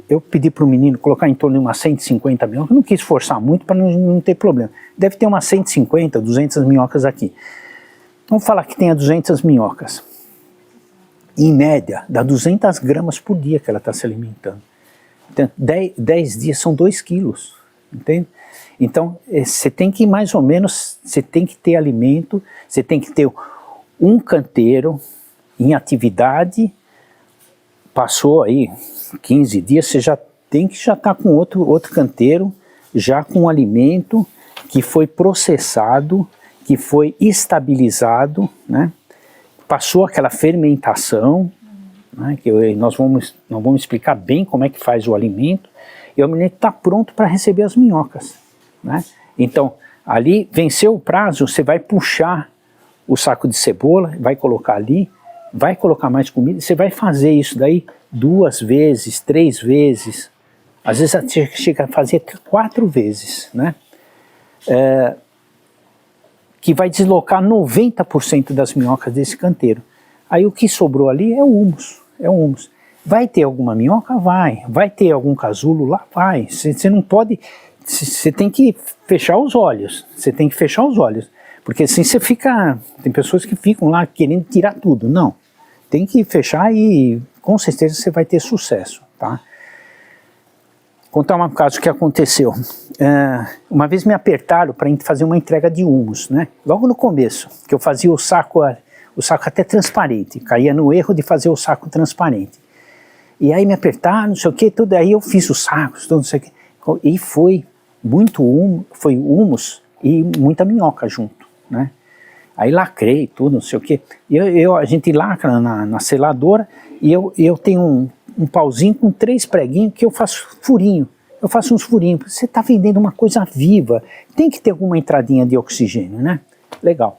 eu pedi para o menino colocar em torno de umas 150 minhocas, eu não quis forçar muito para não ter problema. Deve ter umas 150, 200 minhocas aqui. Vamos falar que tenha 200 minhocas. Em média, dá 200 gramas por dia que ela está se alimentando. Então, 10 dias são 2 quilos, entende? Então, você tem que mais ou menos, você tem que ter alimento, você tem que ter um canteiro em atividade. Passou aí 15 dias, você já tem que estar com outro canteiro, já com alimento que foi processado, que foi estabilizado, né? Passou aquela fermentação, né? Que nós vamos explicar bem como é que faz o alimento, e o alimento está pronto para receber as minhocas, né? Então, ali venceu o prazo, você vai puxar o saco de cebola, vai colocar ali, vai colocar mais comida, você vai fazer isso daí 2 vezes, 3 vezes, às vezes você chega a fazer 4 vezes, né? Que vai deslocar 90% das minhocas desse canteiro. Aí o que sobrou ali é o humus, Vai ter alguma minhoca? Vai ter algum casulo lá? Vai. Você não pode, você tem que fechar os olhos, porque assim você fica, tem pessoas que ficam lá querendo tirar tudo, não. Tem que fechar e com certeza você vai ter sucesso, tá? Contar um caso que aconteceu. Uma vez me apertaram para fazer uma entrega de humus, né? Logo no começo, que eu fazia o saco até transparente, caía no erro de fazer o saco transparente. E aí me apertaram, não sei o que, tudo, aí eu fiz os sacos, tudo, não sei o que, e foi humus e muita minhoca junto, né? Aí lacrei tudo, não sei o que. A gente lacra na seladora e eu tenho um pauzinho com 3 preguinhos que eu faço furinho. Eu faço uns furinhos. Você está vendendo uma coisa viva, tem que ter alguma entradinha de oxigênio, né? Legal.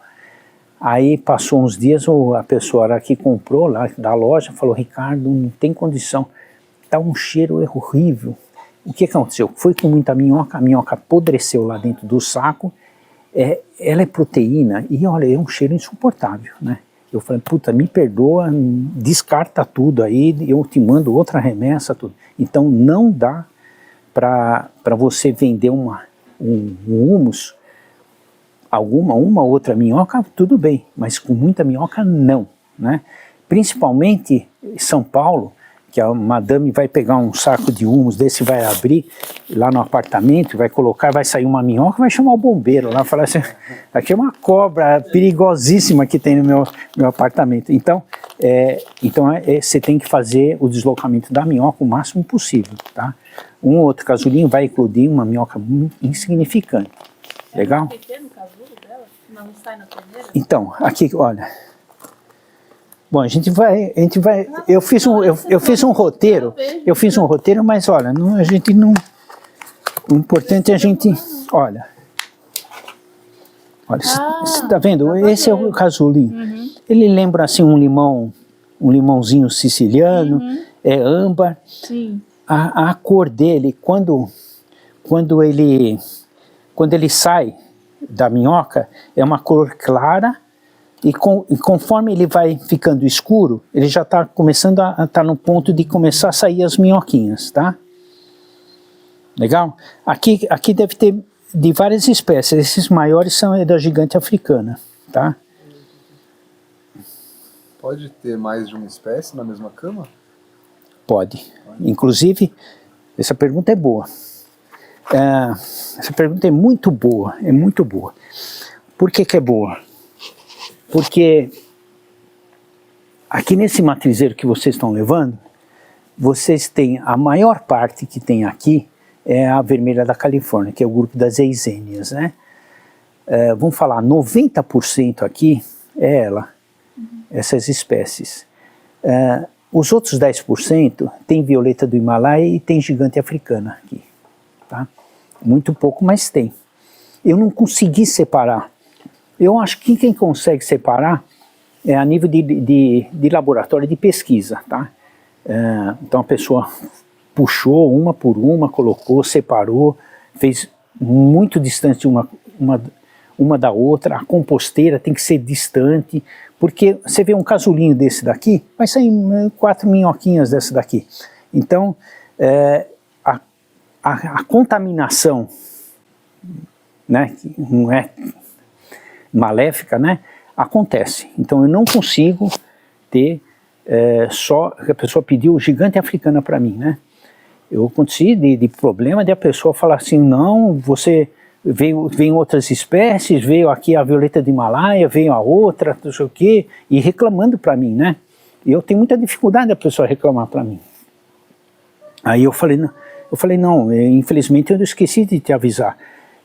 Aí passou uns dias, a pessoa que comprou lá da loja falou: Ricardo, não tem condição, tá um cheiro horrível. O que aconteceu? Foi com muita minhoca, a minhoca apodreceu lá dentro do saco. Ela é proteína e olha, é um cheiro insuportável, né? Eu falei, puta, me perdoa, descarta tudo aí, eu te mando outra remessa, tudo. Então não dá para você vender um humus, uma outra minhoca, tudo bem, mas com muita minhoca não, né? Principalmente em São Paulo, que a madame vai pegar um saco de humus desse, vai abrir lá no apartamento, vai colocar, vai sair uma minhoca, vai chamar o bombeiro lá, falar assim, aqui é uma cobra perigosíssima que tem no meu apartamento. Então, você tem que fazer o deslocamento da minhoca o máximo possível, tá? Um ou outro casulinho vai eclodir uma minhoca insignificante. Legal? É pequeno o casulo dela? Não sai na torneira? Então, aqui, olha. Bom, a gente vai, eu fiz um roteiro, mas olha, a gente não, o importante é a gente, olha, você tá vendo? Esse é o casulinho. Ele lembra assim um limãozinho siciliano, é âmbar. Sim. A cor dele, quando ele sai da minhoca, é uma cor clara, E conforme ele vai ficando escuro, ele já está começando a estar no ponto de começar a sair as minhoquinhas, tá? Legal? Aqui deve ter de várias espécies. Esses maiores são da gigante africana, tá? Pode ter mais de uma espécie na mesma cama? Pode. Inclusive, essa pergunta é boa. Essa pergunta é muito boa, é muito boa. Por que que é boa? Porque aqui nesse matrizeiro que vocês estão levando, vocês têm, a maior parte que tem aqui é a vermelha da Califórnia, que é o grupo das eisênias, né? Vamos falar, 90% aqui é ela, essas espécies. Os outros 10% tem violeta do Himalaia e tem gigante africana aqui, tá? Muito pouco, mas tem. Eu não consegui separar. Eu acho que quem consegue separar é a nível de laboratório de pesquisa, tá? Então a pessoa puxou uma por uma, colocou, separou, fez muito distante uma da outra. A composteira tem que ser distante, porque você vê um casulinho desse daqui, vai sair 4 minhoquinhas dessa daqui. Então a contaminação, né, que não é maléfica, né, acontece. Então eu não consigo ter só, a pessoa pediu gigante africana para mim, né? Eu aconteci de problema de a pessoa falar assim, não, você veio outras espécies, veio aqui a violeta do Himalaia, veio a outra, não sei o quê, e reclamando para mim, né? E eu tenho muita dificuldade da pessoa reclamar para mim. Aí eu falei, não, infelizmente eu esqueci de te avisar.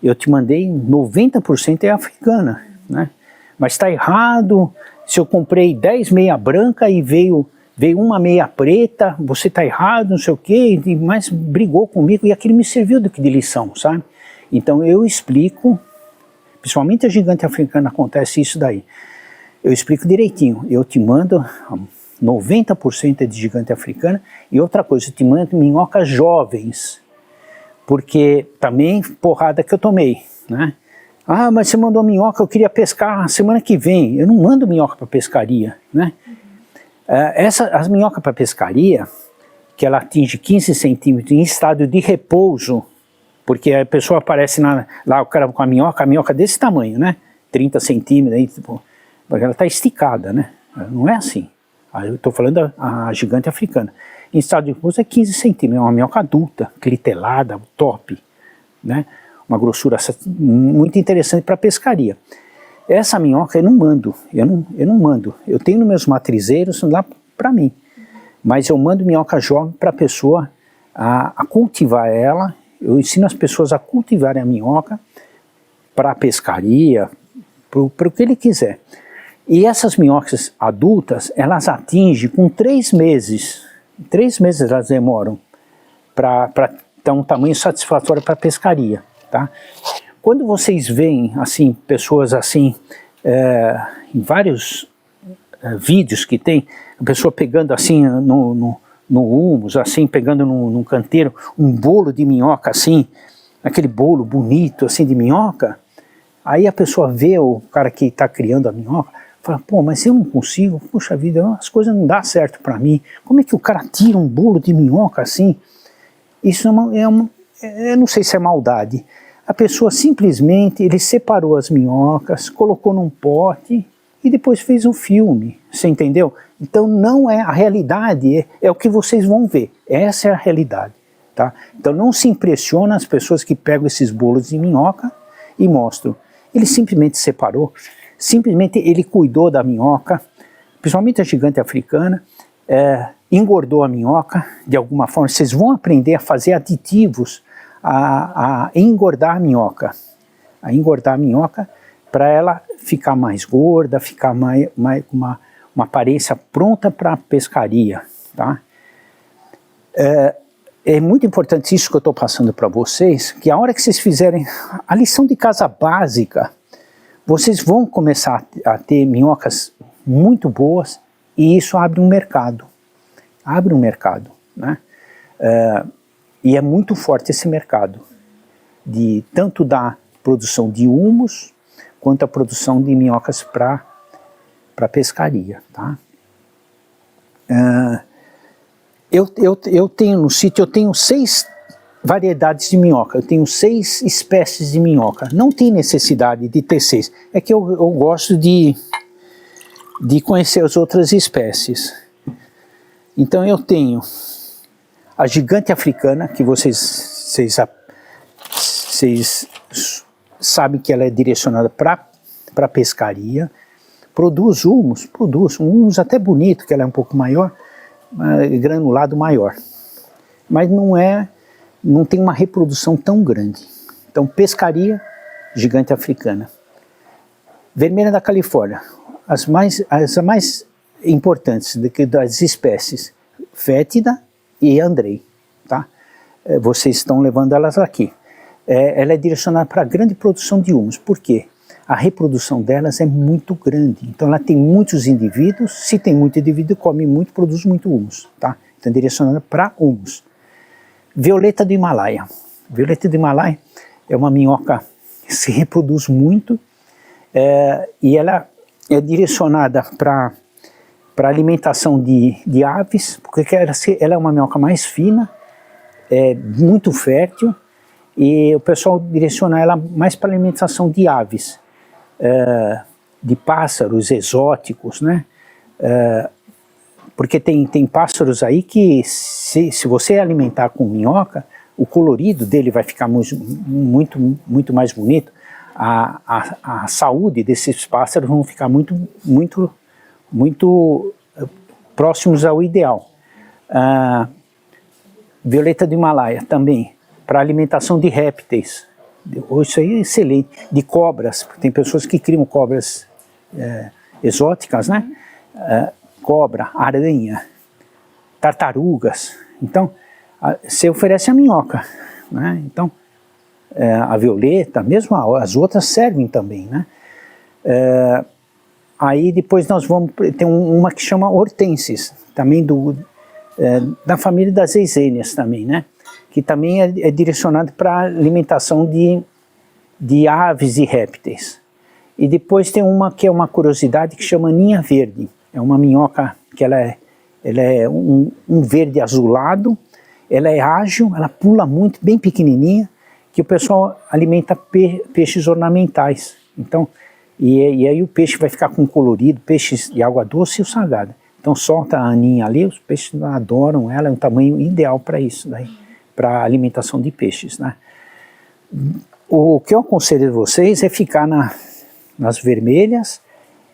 Eu te mandei 90% é africana, né? Mas está errado, se eu comprei 10 meia branca e veio uma meia preta, você está errado, não sei o quê, mas brigou comigo e aquilo me serviu de lição, sabe? Então eu explico, principalmente a gigante africana acontece isso daí. Eu explico direitinho, eu te mando 90% é de gigante africana e outra coisa, eu te mando minhocas jovens, porque também porrada que eu tomei, né? Ah, mas você mandou minhoca, eu queria pescar semana que vem. Eu não mando minhoca para pescaria, né? As minhocas para pescaria, que ela atinge 15 centímetros em estado de repouso, porque a pessoa aparece lá o cara com a minhoca desse tamanho, né? 30 centímetros, aí, tipo, ela está esticada, né? Não é assim. Eu estou falando a gigante africana. Em estado de repouso é 15 centímetros, é uma minhoca adulta, clitelada, top, né? Uma grossura muito interessante para pescaria. Essa minhoca eu não mando, eu não mando. Eu tenho nos meus matrizeiros lá para mim, mas eu mando minhoca jovem para a pessoa a cultivar ela. Eu ensino as pessoas a cultivarem a minhoca para a pescaria, para o que ele quiser. E essas minhocas adultas, elas atingem com 3 meses. 3 meses elas demoram para ter um tamanho satisfatório para a pescaria, tá? Quando vocês veem, assim, pessoas assim, em vários vídeos que tem, a pessoa pegando assim no humus, assim, pegando num canteiro, um bolo de minhoca assim, aquele bolo bonito assim de minhoca, aí a pessoa vê o cara que está criando a minhoca, fala, pô, mas eu não consigo, puxa vida, as coisas não dão certo para mim, como é que o cara tira um bolo de minhoca assim? Isso eu não sei se é maldade. A pessoa simplesmente, ele separou as minhocas, colocou num pote e depois fez o filme, você entendeu? Então não é a realidade, é o que vocês vão ver, essa é a realidade, tá? Então não se impressiona as pessoas que pegam esses bolos de minhoca e mostram. Ele simplesmente separou, simplesmente ele cuidou da minhoca, principalmente a gigante africana, engordou a minhoca de alguma forma. Vocês vão aprender a fazer aditivos a engordar a minhoca, para ela ficar mais gorda, ficar com uma aparência pronta para pescaria, tá? É muito importante isso que eu estou passando para vocês, que a hora que vocês fizerem a lição de casa básica, vocês vão começar a ter minhocas muito boas e isso abre um mercado, né? E é muito forte esse mercado, tanto da produção de humus, quanto a produção de minhocas para para pescaria, tá? Eu tenho no sítio, eu tenho 6 variedades de minhoca, eu tenho 6 espécies de minhoca. Não tem necessidade de ter 6, é que eu gosto de conhecer as outras espécies. Então eu tenho a gigante africana, que vocês sabem que ela é direcionada para pescaria. Produz humus, um humus até bonito, que ela é um pouco maior, granulado maior. Mas não tem uma reprodução tão grande. Então, pescaria, gigante africana. Vermelha da Califórnia, as mais importantes das espécies, fétida e andrei, tá? Vocês estão levando elas aqui. Ela é direcionada para a grande produção de humus. Por quê? A reprodução delas é muito grande. Então ela tem muitos indivíduos. Se tem muito indivíduo, come muito, produz muito humus, tá? Então é direcionada para humus. Violeta do Himalaia. Violeta do Himalaia é uma minhoca que se reproduz muito e ela é direcionada para alimentação de aves, porque ela é uma minhoca mais fina, muito fértil, e o pessoal direciona ela mais para alimentação de aves, de pássaros exóticos, né? Porque tem pássaros aí que, se você alimentar com minhoca, o colorido dele vai ficar muito mais bonito, a saúde desses pássaros vão ficar muito próximos ao ideal. Violeta do Himalaia também, para alimentação de répteis. Isso aí é excelente. De cobras, porque tem pessoas que criam cobras exóticas, né? Cobra, aranha, tartarugas. Então, você oferece a minhoca, né? Então, a violeta, mesmo as outras servem também, né? Aí depois nós vamos, tem uma que chama hortensis, também da família das eisênias também, né? Que também é direcionado para alimentação de aves e répteis. E depois tem uma que é uma curiosidade que chama ninha verde. É uma minhoca que ela é um verde azulado, ela é ágil, ela pula muito, bem pequenininha, que o pessoal alimenta peixes ornamentais. Então, e aí o peixe vai ficar com colorido, peixes de água doce e o salgado. Então solta a aninha ali, os peixes adoram ela, é um tamanho ideal para isso, para alimentação de peixes, né? O que eu aconselho a vocês é ficar nas vermelhas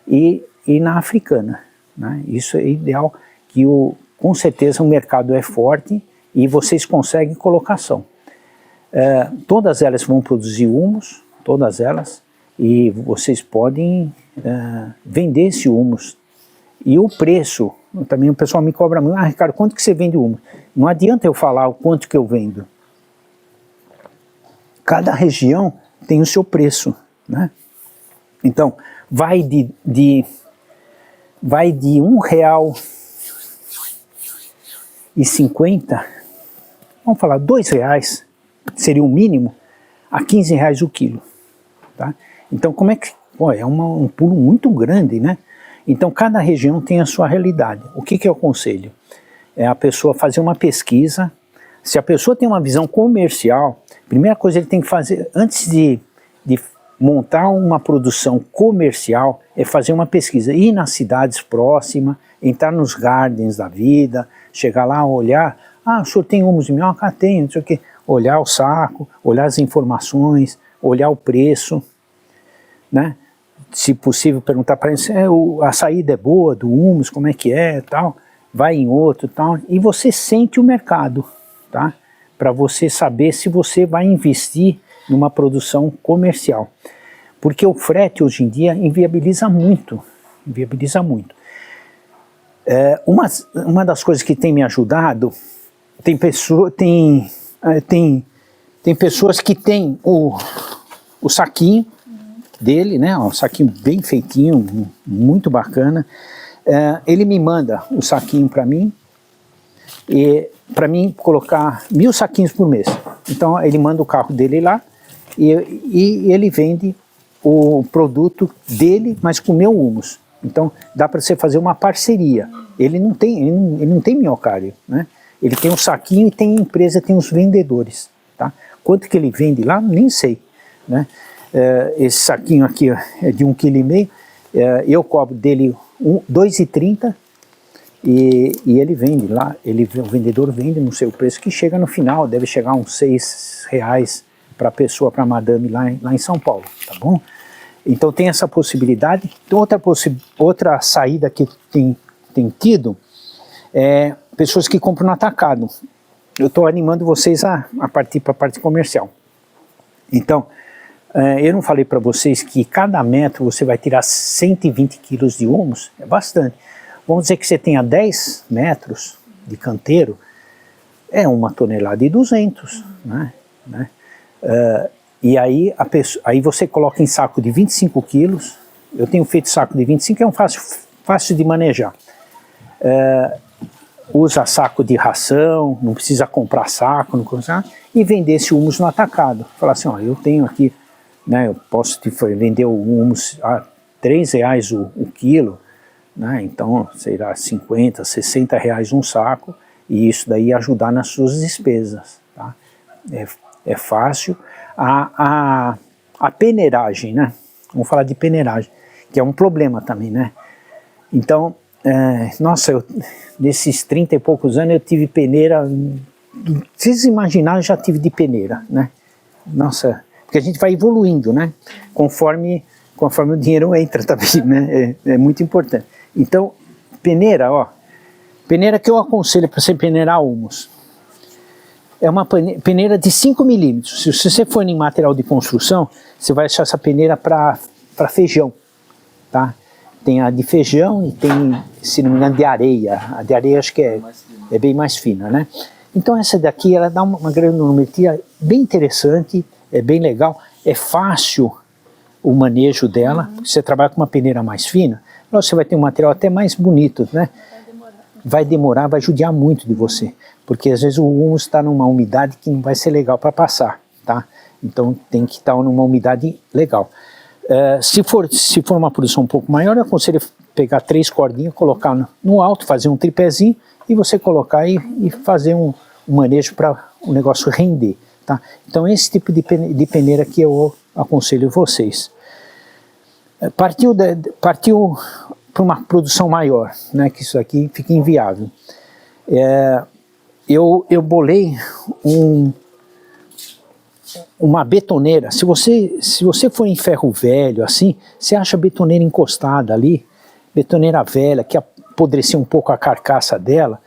e na africana, né? Isso é ideal, que com certeza o mercado é forte e vocês conseguem colocação. Todas elas vão produzir humus, todas elas, e vocês podem vender esse humus. E o preço, também o pessoal me cobra muito, Ricardo, quanto que você vende humus? Não adianta eu falar o quanto que eu vendo. Cada região tem o seu preço, né? Então, vai de R$1,50, vamos falar R$2, seria o mínimo, a R$15 o quilo, tá? Então, como é que... é um pulo muito grande, né? Então, cada região tem a sua realidade. O que eu aconselho? É a pessoa fazer uma pesquisa. Se a pessoa tem uma visão comercial, a primeira coisa que ele tem que fazer, antes de montar uma produção comercial, é fazer uma pesquisa. Ir nas cidades próximas, entrar nos gardens da vida, chegar lá, olhar. Ah, o senhor tem humus de minhoca? Ah, tenho, não sei o quê. Olhar o saco, olhar as informações, olhar o preço, né? Se possível perguntar para eles, a saída é boa do humus, como é que é, tal, vai em outro, tal, e você sente o mercado, tá? Para você saber se você vai investir numa produção comercial. Porque o frete hoje em dia inviabiliza muito, uma das coisas que tem me ajudado, tem pessoas que têm o saquinho dele, né, um saquinho bem feitinho, muito bacana. Ele me manda o saquinho para mim colocar 1000 saquinhos por mês. Então ele manda o carro dele lá e ele vende o produto dele, mas com o meu humus. Então dá para você fazer uma parceria. Ele não tem minhocário, né? Ele tem um saquinho e tem empresa, tem os vendedores, tá? Quanto que ele vende lá, nem sei, né? Esse saquinho aqui é de 1,5 kg, eu cobro dele R$ 2,30 e ele vende lá, o vendedor vende no seu preço, que chega no final, deve chegar a uns R$6 para a pessoa, para a madame lá em São Paulo, tá bom? Então tem essa possibilidade. Outra saída que tem tido é pessoas que compram no atacado. Eu estou animando vocês a partir para a parte comercial. Então, eu não falei para vocês que cada metro você vai tirar 120 quilos de humus, é bastante. Vamos dizer que você tenha 10 metros de canteiro, é 1,2 kg, né? E aí, aí você coloca em saco de 25 quilos, eu tenho feito saco de 25, é fácil de manejar. Usa saco de ração, não precisa comprar saco, e vender esse humus no atacado. Falar assim, ó, eu tenho aqui, né, eu posso vender o humus a R$3 o quilo, né, então, sei lá, 50, 60 reais um saco, e isso daí ajudar nas suas despesas, tá? É fácil. A peneiragem, né, vamos falar de peneiragem, que é um problema também, né, então, nossa, nesses 30 e poucos anos eu tive peneira, vocês imaginarem, eu já tive de peneira, né? Nossa, porque a gente vai evoluindo, né? Conforme o dinheiro entra também, né? É muito importante. Então, peneira, ó, peneira que eu aconselho para você peneirar humus, é uma peneira de 5 milímetros. Se você for em material de construção, você vai achar essa peneira para feijão, tá? Tem a de feijão e tem, se não me engano, de areia. A de areia acho que é bem mais fina, né? Então essa daqui, ela dá uma granulometria bem interessante, é bem legal, é fácil o manejo dela. Você trabalha com uma peneira mais fina, você vai ter um material até mais bonito, né? Vai demorar, vai judiar muito de você, porque às vezes o humus está numa umidade que não vai ser legal para passar, tá? Então tem que estar numa umidade legal. Se for uma produção um pouco maior, eu aconselho pegar 3 cordinhas, colocar no alto, fazer um tripézinho e você colocar e fazer um manejo para o negócio render, tá? Então esse tipo de peneira que eu aconselho vocês. Partiu para uma produção maior, né, que isso aqui fica inviável. Eu bolei uma betoneira. Se você for em ferro velho, assim, você acha betoneira encostada ali, betoneira velha, que apodreceu um pouco a carcaça dela,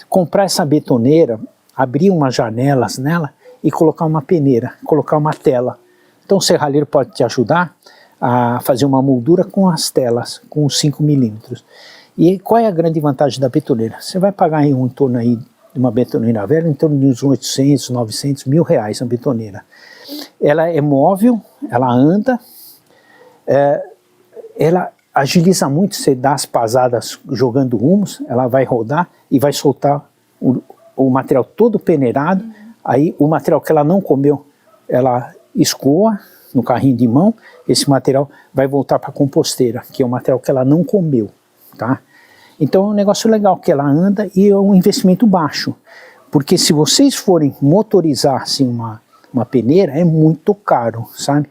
comprar essa betoneira, abrir umas janelas nela e colocar uma peneira, colocar uma tela. Então o serralheiro pode te ajudar a fazer uma moldura com as telas, com 5 milímetros. E qual é a grande vantagem da betoneira? Você vai pagar em torno aí de uma betoneira velha, em torno de uns 800, 900, R$1.000 a betoneira. Ela é móvel, ela anda, ela agiliza muito, você dá as pasadas jogando humus, ela vai rodar e vai soltar o material todo peneirado, aí o material que ela não comeu, ela escoa no carrinho de mão, esse material vai voltar para a composteira, que é o material que ela não comeu, tá? Então é um negócio legal, que ela anda e é um investimento baixo, porque se vocês forem motorizar assim, uma peneira, é muito caro, sabe?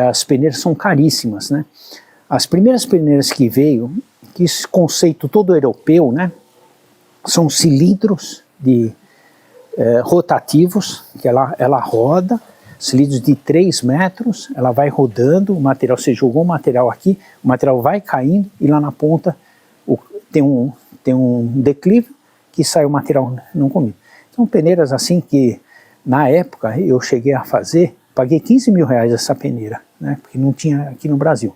As peneiras são caríssimas, né? As primeiras peneiras que veio, que esse conceito todo europeu, né? São cilindros rotativos, que ela roda, cilindros de 3 metros, ela vai rodando, o material, você jogou o material aqui, o material vai caindo e lá na ponta tem um declive que sai o material não comido. São peneiras assim que, na época, eu cheguei a fazer, paguei R$15.000 essa peneira, né, porque não tinha aqui no Brasil.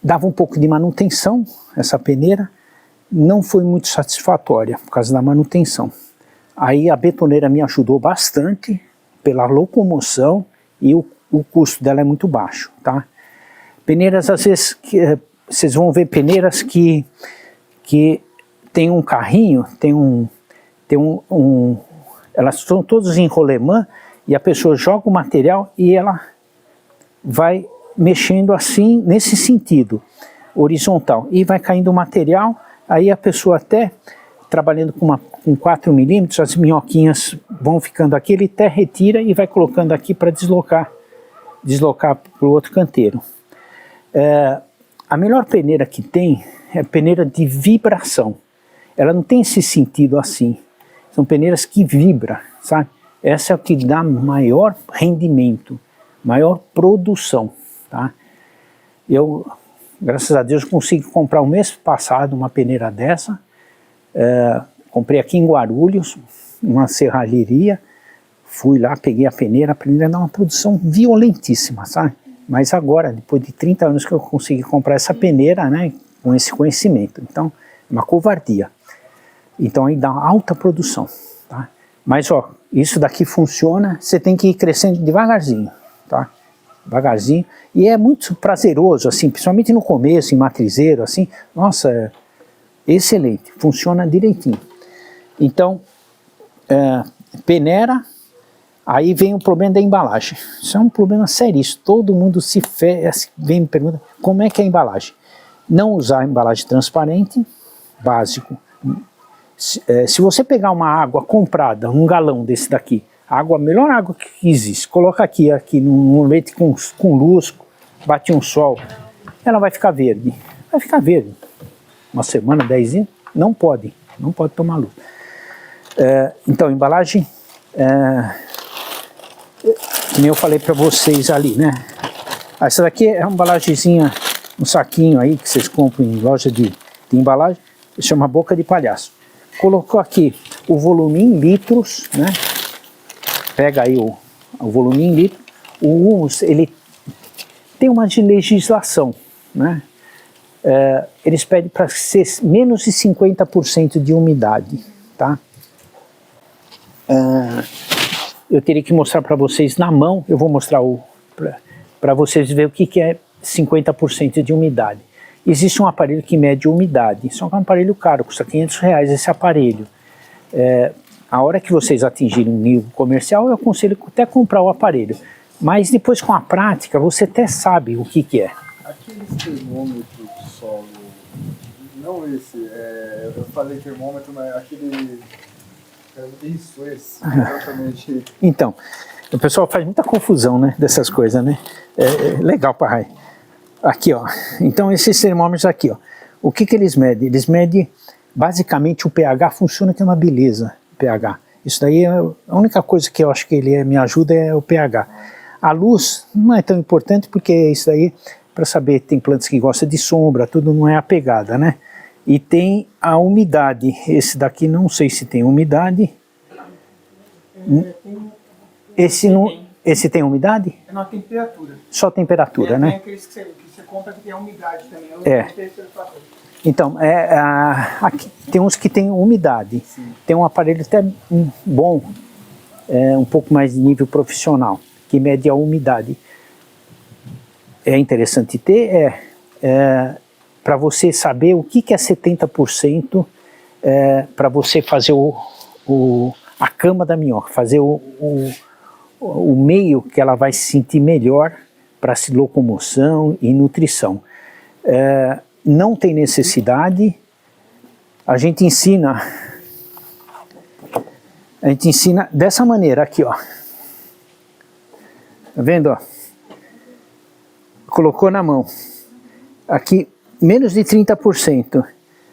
Dava um pouco de manutenção, essa peneira, não foi muito satisfatória por causa da manutenção. Aí a betoneira me ajudou bastante pela locomoção e o custo dela é muito baixo, tá? Peneiras, às vezes, vocês vão ver peneiras que tem um carrinho, elas são todas em rolemã e a pessoa joga o material e ela vai mexendo assim, nesse sentido. horizontal. E vai caindo o material, aí a pessoa até, trabalhando com 4 milímetros, as minhoquinhas vão ficando aqui, ele até retira e vai colocando aqui para deslocar para o outro canteiro. A melhor peneira que tem é a peneira de vibração. Ela não tem esse sentido assim. São peneiras que vibram, sabe? Essa é o que dá maior rendimento, maior produção, tá? Eu, graças a Deus, consegui comprar o mês passado uma peneira dessa. Comprei aqui em Guarulhos, uma serralheria. Fui lá, peguei a peneira dá uma produção violentíssima, sabe? Mas agora, depois de 30 anos que eu consegui comprar essa peneira, né, com esse conhecimento. Então, é uma covardia. Então aí dá alta produção, tá? Mas ó, isso daqui funciona, você tem que ir crescendo devagarzinho, tá? Devagarzinho. E é muito prazeroso, assim, principalmente no começo, em matrizeiro, assim. Nossa, é excelente, funciona direitinho. Então, peneira. Aí vem o problema da embalagem. Isso é um problema seríssimo. Todo mundo vem me pergunta como é que é a embalagem. Não usar embalagem transparente, básico. Se você pegar uma água comprada, um galão desse daqui, a melhor água que existe, coloca aqui num ambiente com luz, bate um sol, ela vai ficar verde. Vai ficar verde. Uma semana, 10 dias, não pode tomar luz. Então, embalagem... que nem eu falei para vocês ali, né? Essa daqui é uma embalagenzinha, um saquinho aí que vocês compram em loja de embalagem, chama boca de palhaço. Colocou aqui o volume em litros, né? Pega aí o volume em litros. O humus, ele tem uma legislação, né? Eles pedem para ser menos de 50% de umidade, tá? Eu teria que mostrar para vocês na mão, eu vou mostrar para vocês verem o que é 50% de umidade. Existe um aparelho que mede umidade, só que é um aparelho caro, custa R$500 esse aparelho. A hora que vocês atingirem um nível comercial, eu aconselho até comprar o aparelho. Mas depois com a prática, você até sabe o que é. Aqueles termômetros de solo, não esse, eu falei termômetro, mas aquele... Isso, esse, exatamente. Então, o pessoal faz muita confusão, né, dessas coisas, né? Legal, Parrai. Aqui, ó. Então, esses termômetros aqui, ó. O que eles medem? Eles medem, basicamente, o pH funciona que é uma beleza, pH. Isso daí, a única coisa que eu acho que ele me ajuda é o pH. A luz não é tão importante, porque isso daí, para saber, tem plantas que gostam de sombra, tudo não é a pegada, né? E tem a umidade. Esse daqui não sei se tem umidade. Esse tem umidade? É na temperatura. Só temperatura, né? Tem aqueles que você compra que tem a umidade também. Então, aqui, tem uns que tem umidade. Sim. Tem um aparelho até bom, um pouco mais de nível profissional, que mede a umidade. É interessante ter, para você saber o que é 70%, para você fazer a cama da minhoca, fazer o meio que ela vai se sentir melhor para locomoção e nutrição. Não tem necessidade, a gente ensina dessa maneira aqui, ó. Tá vendo, ó? Colocou na mão. Aqui, menos de 30%.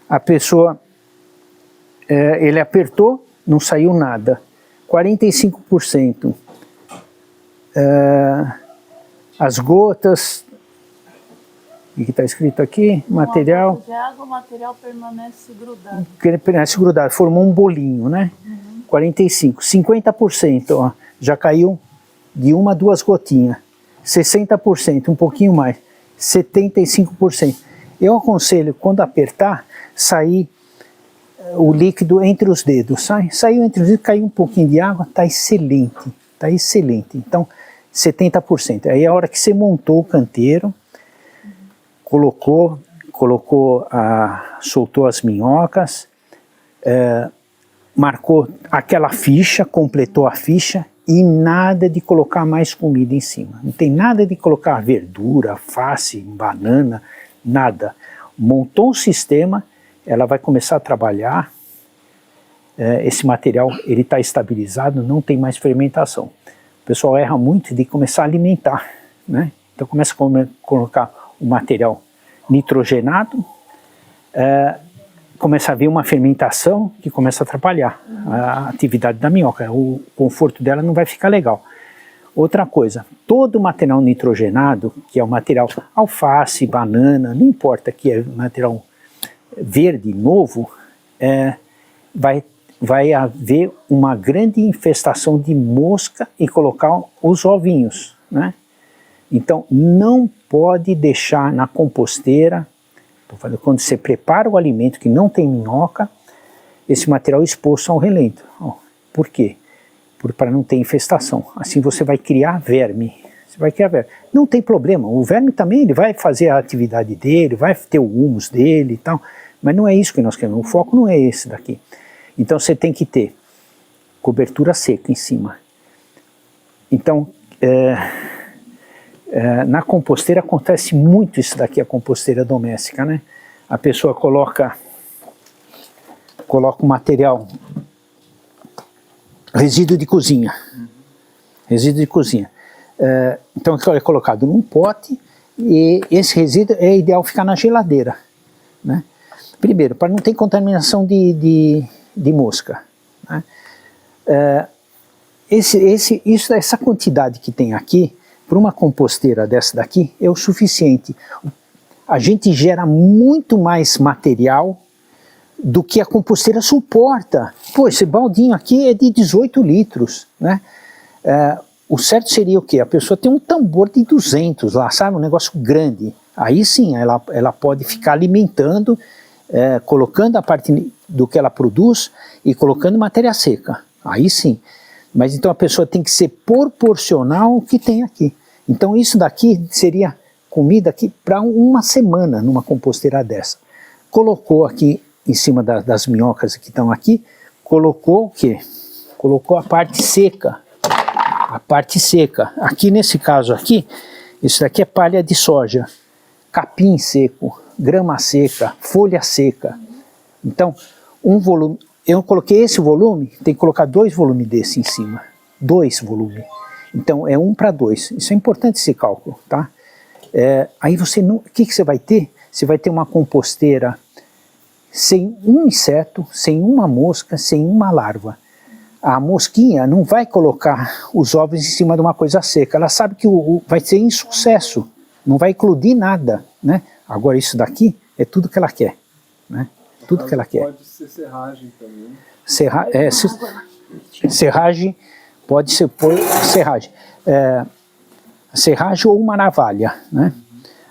A pessoa, ele apertou, não saiu nada. 45%. As gotas, o que está escrito aqui? Material. De água, o material permanece grudado. Permanece grudado, formou um bolinho, né? 45%. 50%, ó, já caiu de 1 a 2 gotinhas. 60%, um pouquinho mais. 75%. Eu aconselho, quando apertar, sair o líquido entre os dedos. Saiu entre os dedos, caiu um pouquinho de água, está excelente. Está excelente. Então, 70%. Aí é a hora que você montou o canteiro, soltou as minhocas, marcou aquela ficha, completou a ficha e nada de colocar mais comida em cima. Não tem nada de colocar verdura, alface, banana, nada. montou um sistema, ela vai começar a trabalhar, esse material ele está estabilizado, não tem mais fermentação. O pessoal erra muito de começar a alimentar, né? Então começa a colocar o material nitrogenado, começa a haver uma fermentação que começa a atrapalhar a atividade da minhoca, o conforto dela não vai ficar legal. Outra coisa, todo o material nitrogenado, que é o material alface, banana, não importa, que é material verde, novo, vai haver uma grande infestação de mosca e colocar os ovinhos, né? Então, não pode deixar na composteira, quando você prepara o alimento que não tem minhoca, esse material exposto ao relento. Por quê? Para não ter infestação. Assim você vai criar verme. Você vai criar verme. Não tem problema, o verme também ele vai fazer a atividade dele, vai ter o humus dele e tal, mas não é isso que nós queremos, o foco não é esse daqui. Então você tem que ter cobertura seca em cima. Então, na composteira acontece muito isso daqui, a composteira doméstica, né? A pessoa coloca o material, resíduo de cozinha, resíduo de cozinha. Então é colocado num pote e esse resíduo é ideal ficar na geladeira, né? Primeiro, para não ter contaminação de mosca, né? Essa quantidade que tem aqui, para uma composteira dessa daqui, é o suficiente. A gente gera muito mais material do que a composteira suporta. Pô, esse baldinho aqui é de 18 litros, né? O certo seria o quê? A pessoa tem um tambor de 200 lá, sabe? Um negócio grande. Aí sim, ela pode ficar alimentando, colocando a parte do que ela produz e colocando matéria seca. Aí sim. Mas então a pessoa tem que ser proporcional ao que tem aqui. Então isso daqui seria comida aqui para uma semana numa composteira dessa. Colocou aqui em cima das minhocas que estão aqui, colocou o quê? Colocou a parte seca. A parte seca. Aqui nesse caso aqui, isso daqui é palha de soja, capim seco, grama seca, folha seca. Então, um volume, eu coloquei esse volume, tem que colocar 2 volumes desse em cima. 2 volumes. Então, é 1 para 2. Isso é importante esse cálculo, tá? Aí você não, o que você vai ter? Você vai ter uma composteira sem um inseto, sem uma mosca, sem uma larva. A mosquinha não vai colocar os ovos em cima de uma coisa seca. Ela sabe que vai ser insucesso, não vai eclodir nada, né? Agora isso daqui é tudo que ela quer, né? Tudo que ela quer. Pode ser serragem também. Serragem, pode ser serragem. Serragem ou uma navalha, né?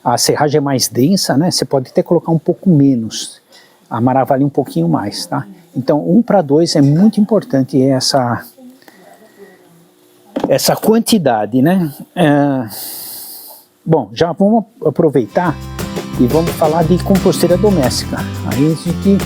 A serragem é mais densa, né? Você pode até colocar um pouco menos. A maravalha um pouquinho mais, tá? Então 1 para 2 é muito importante essa quantidade, né? Bom, já vamos aproveitar e vamos falar de composteira doméstica. Aí a gente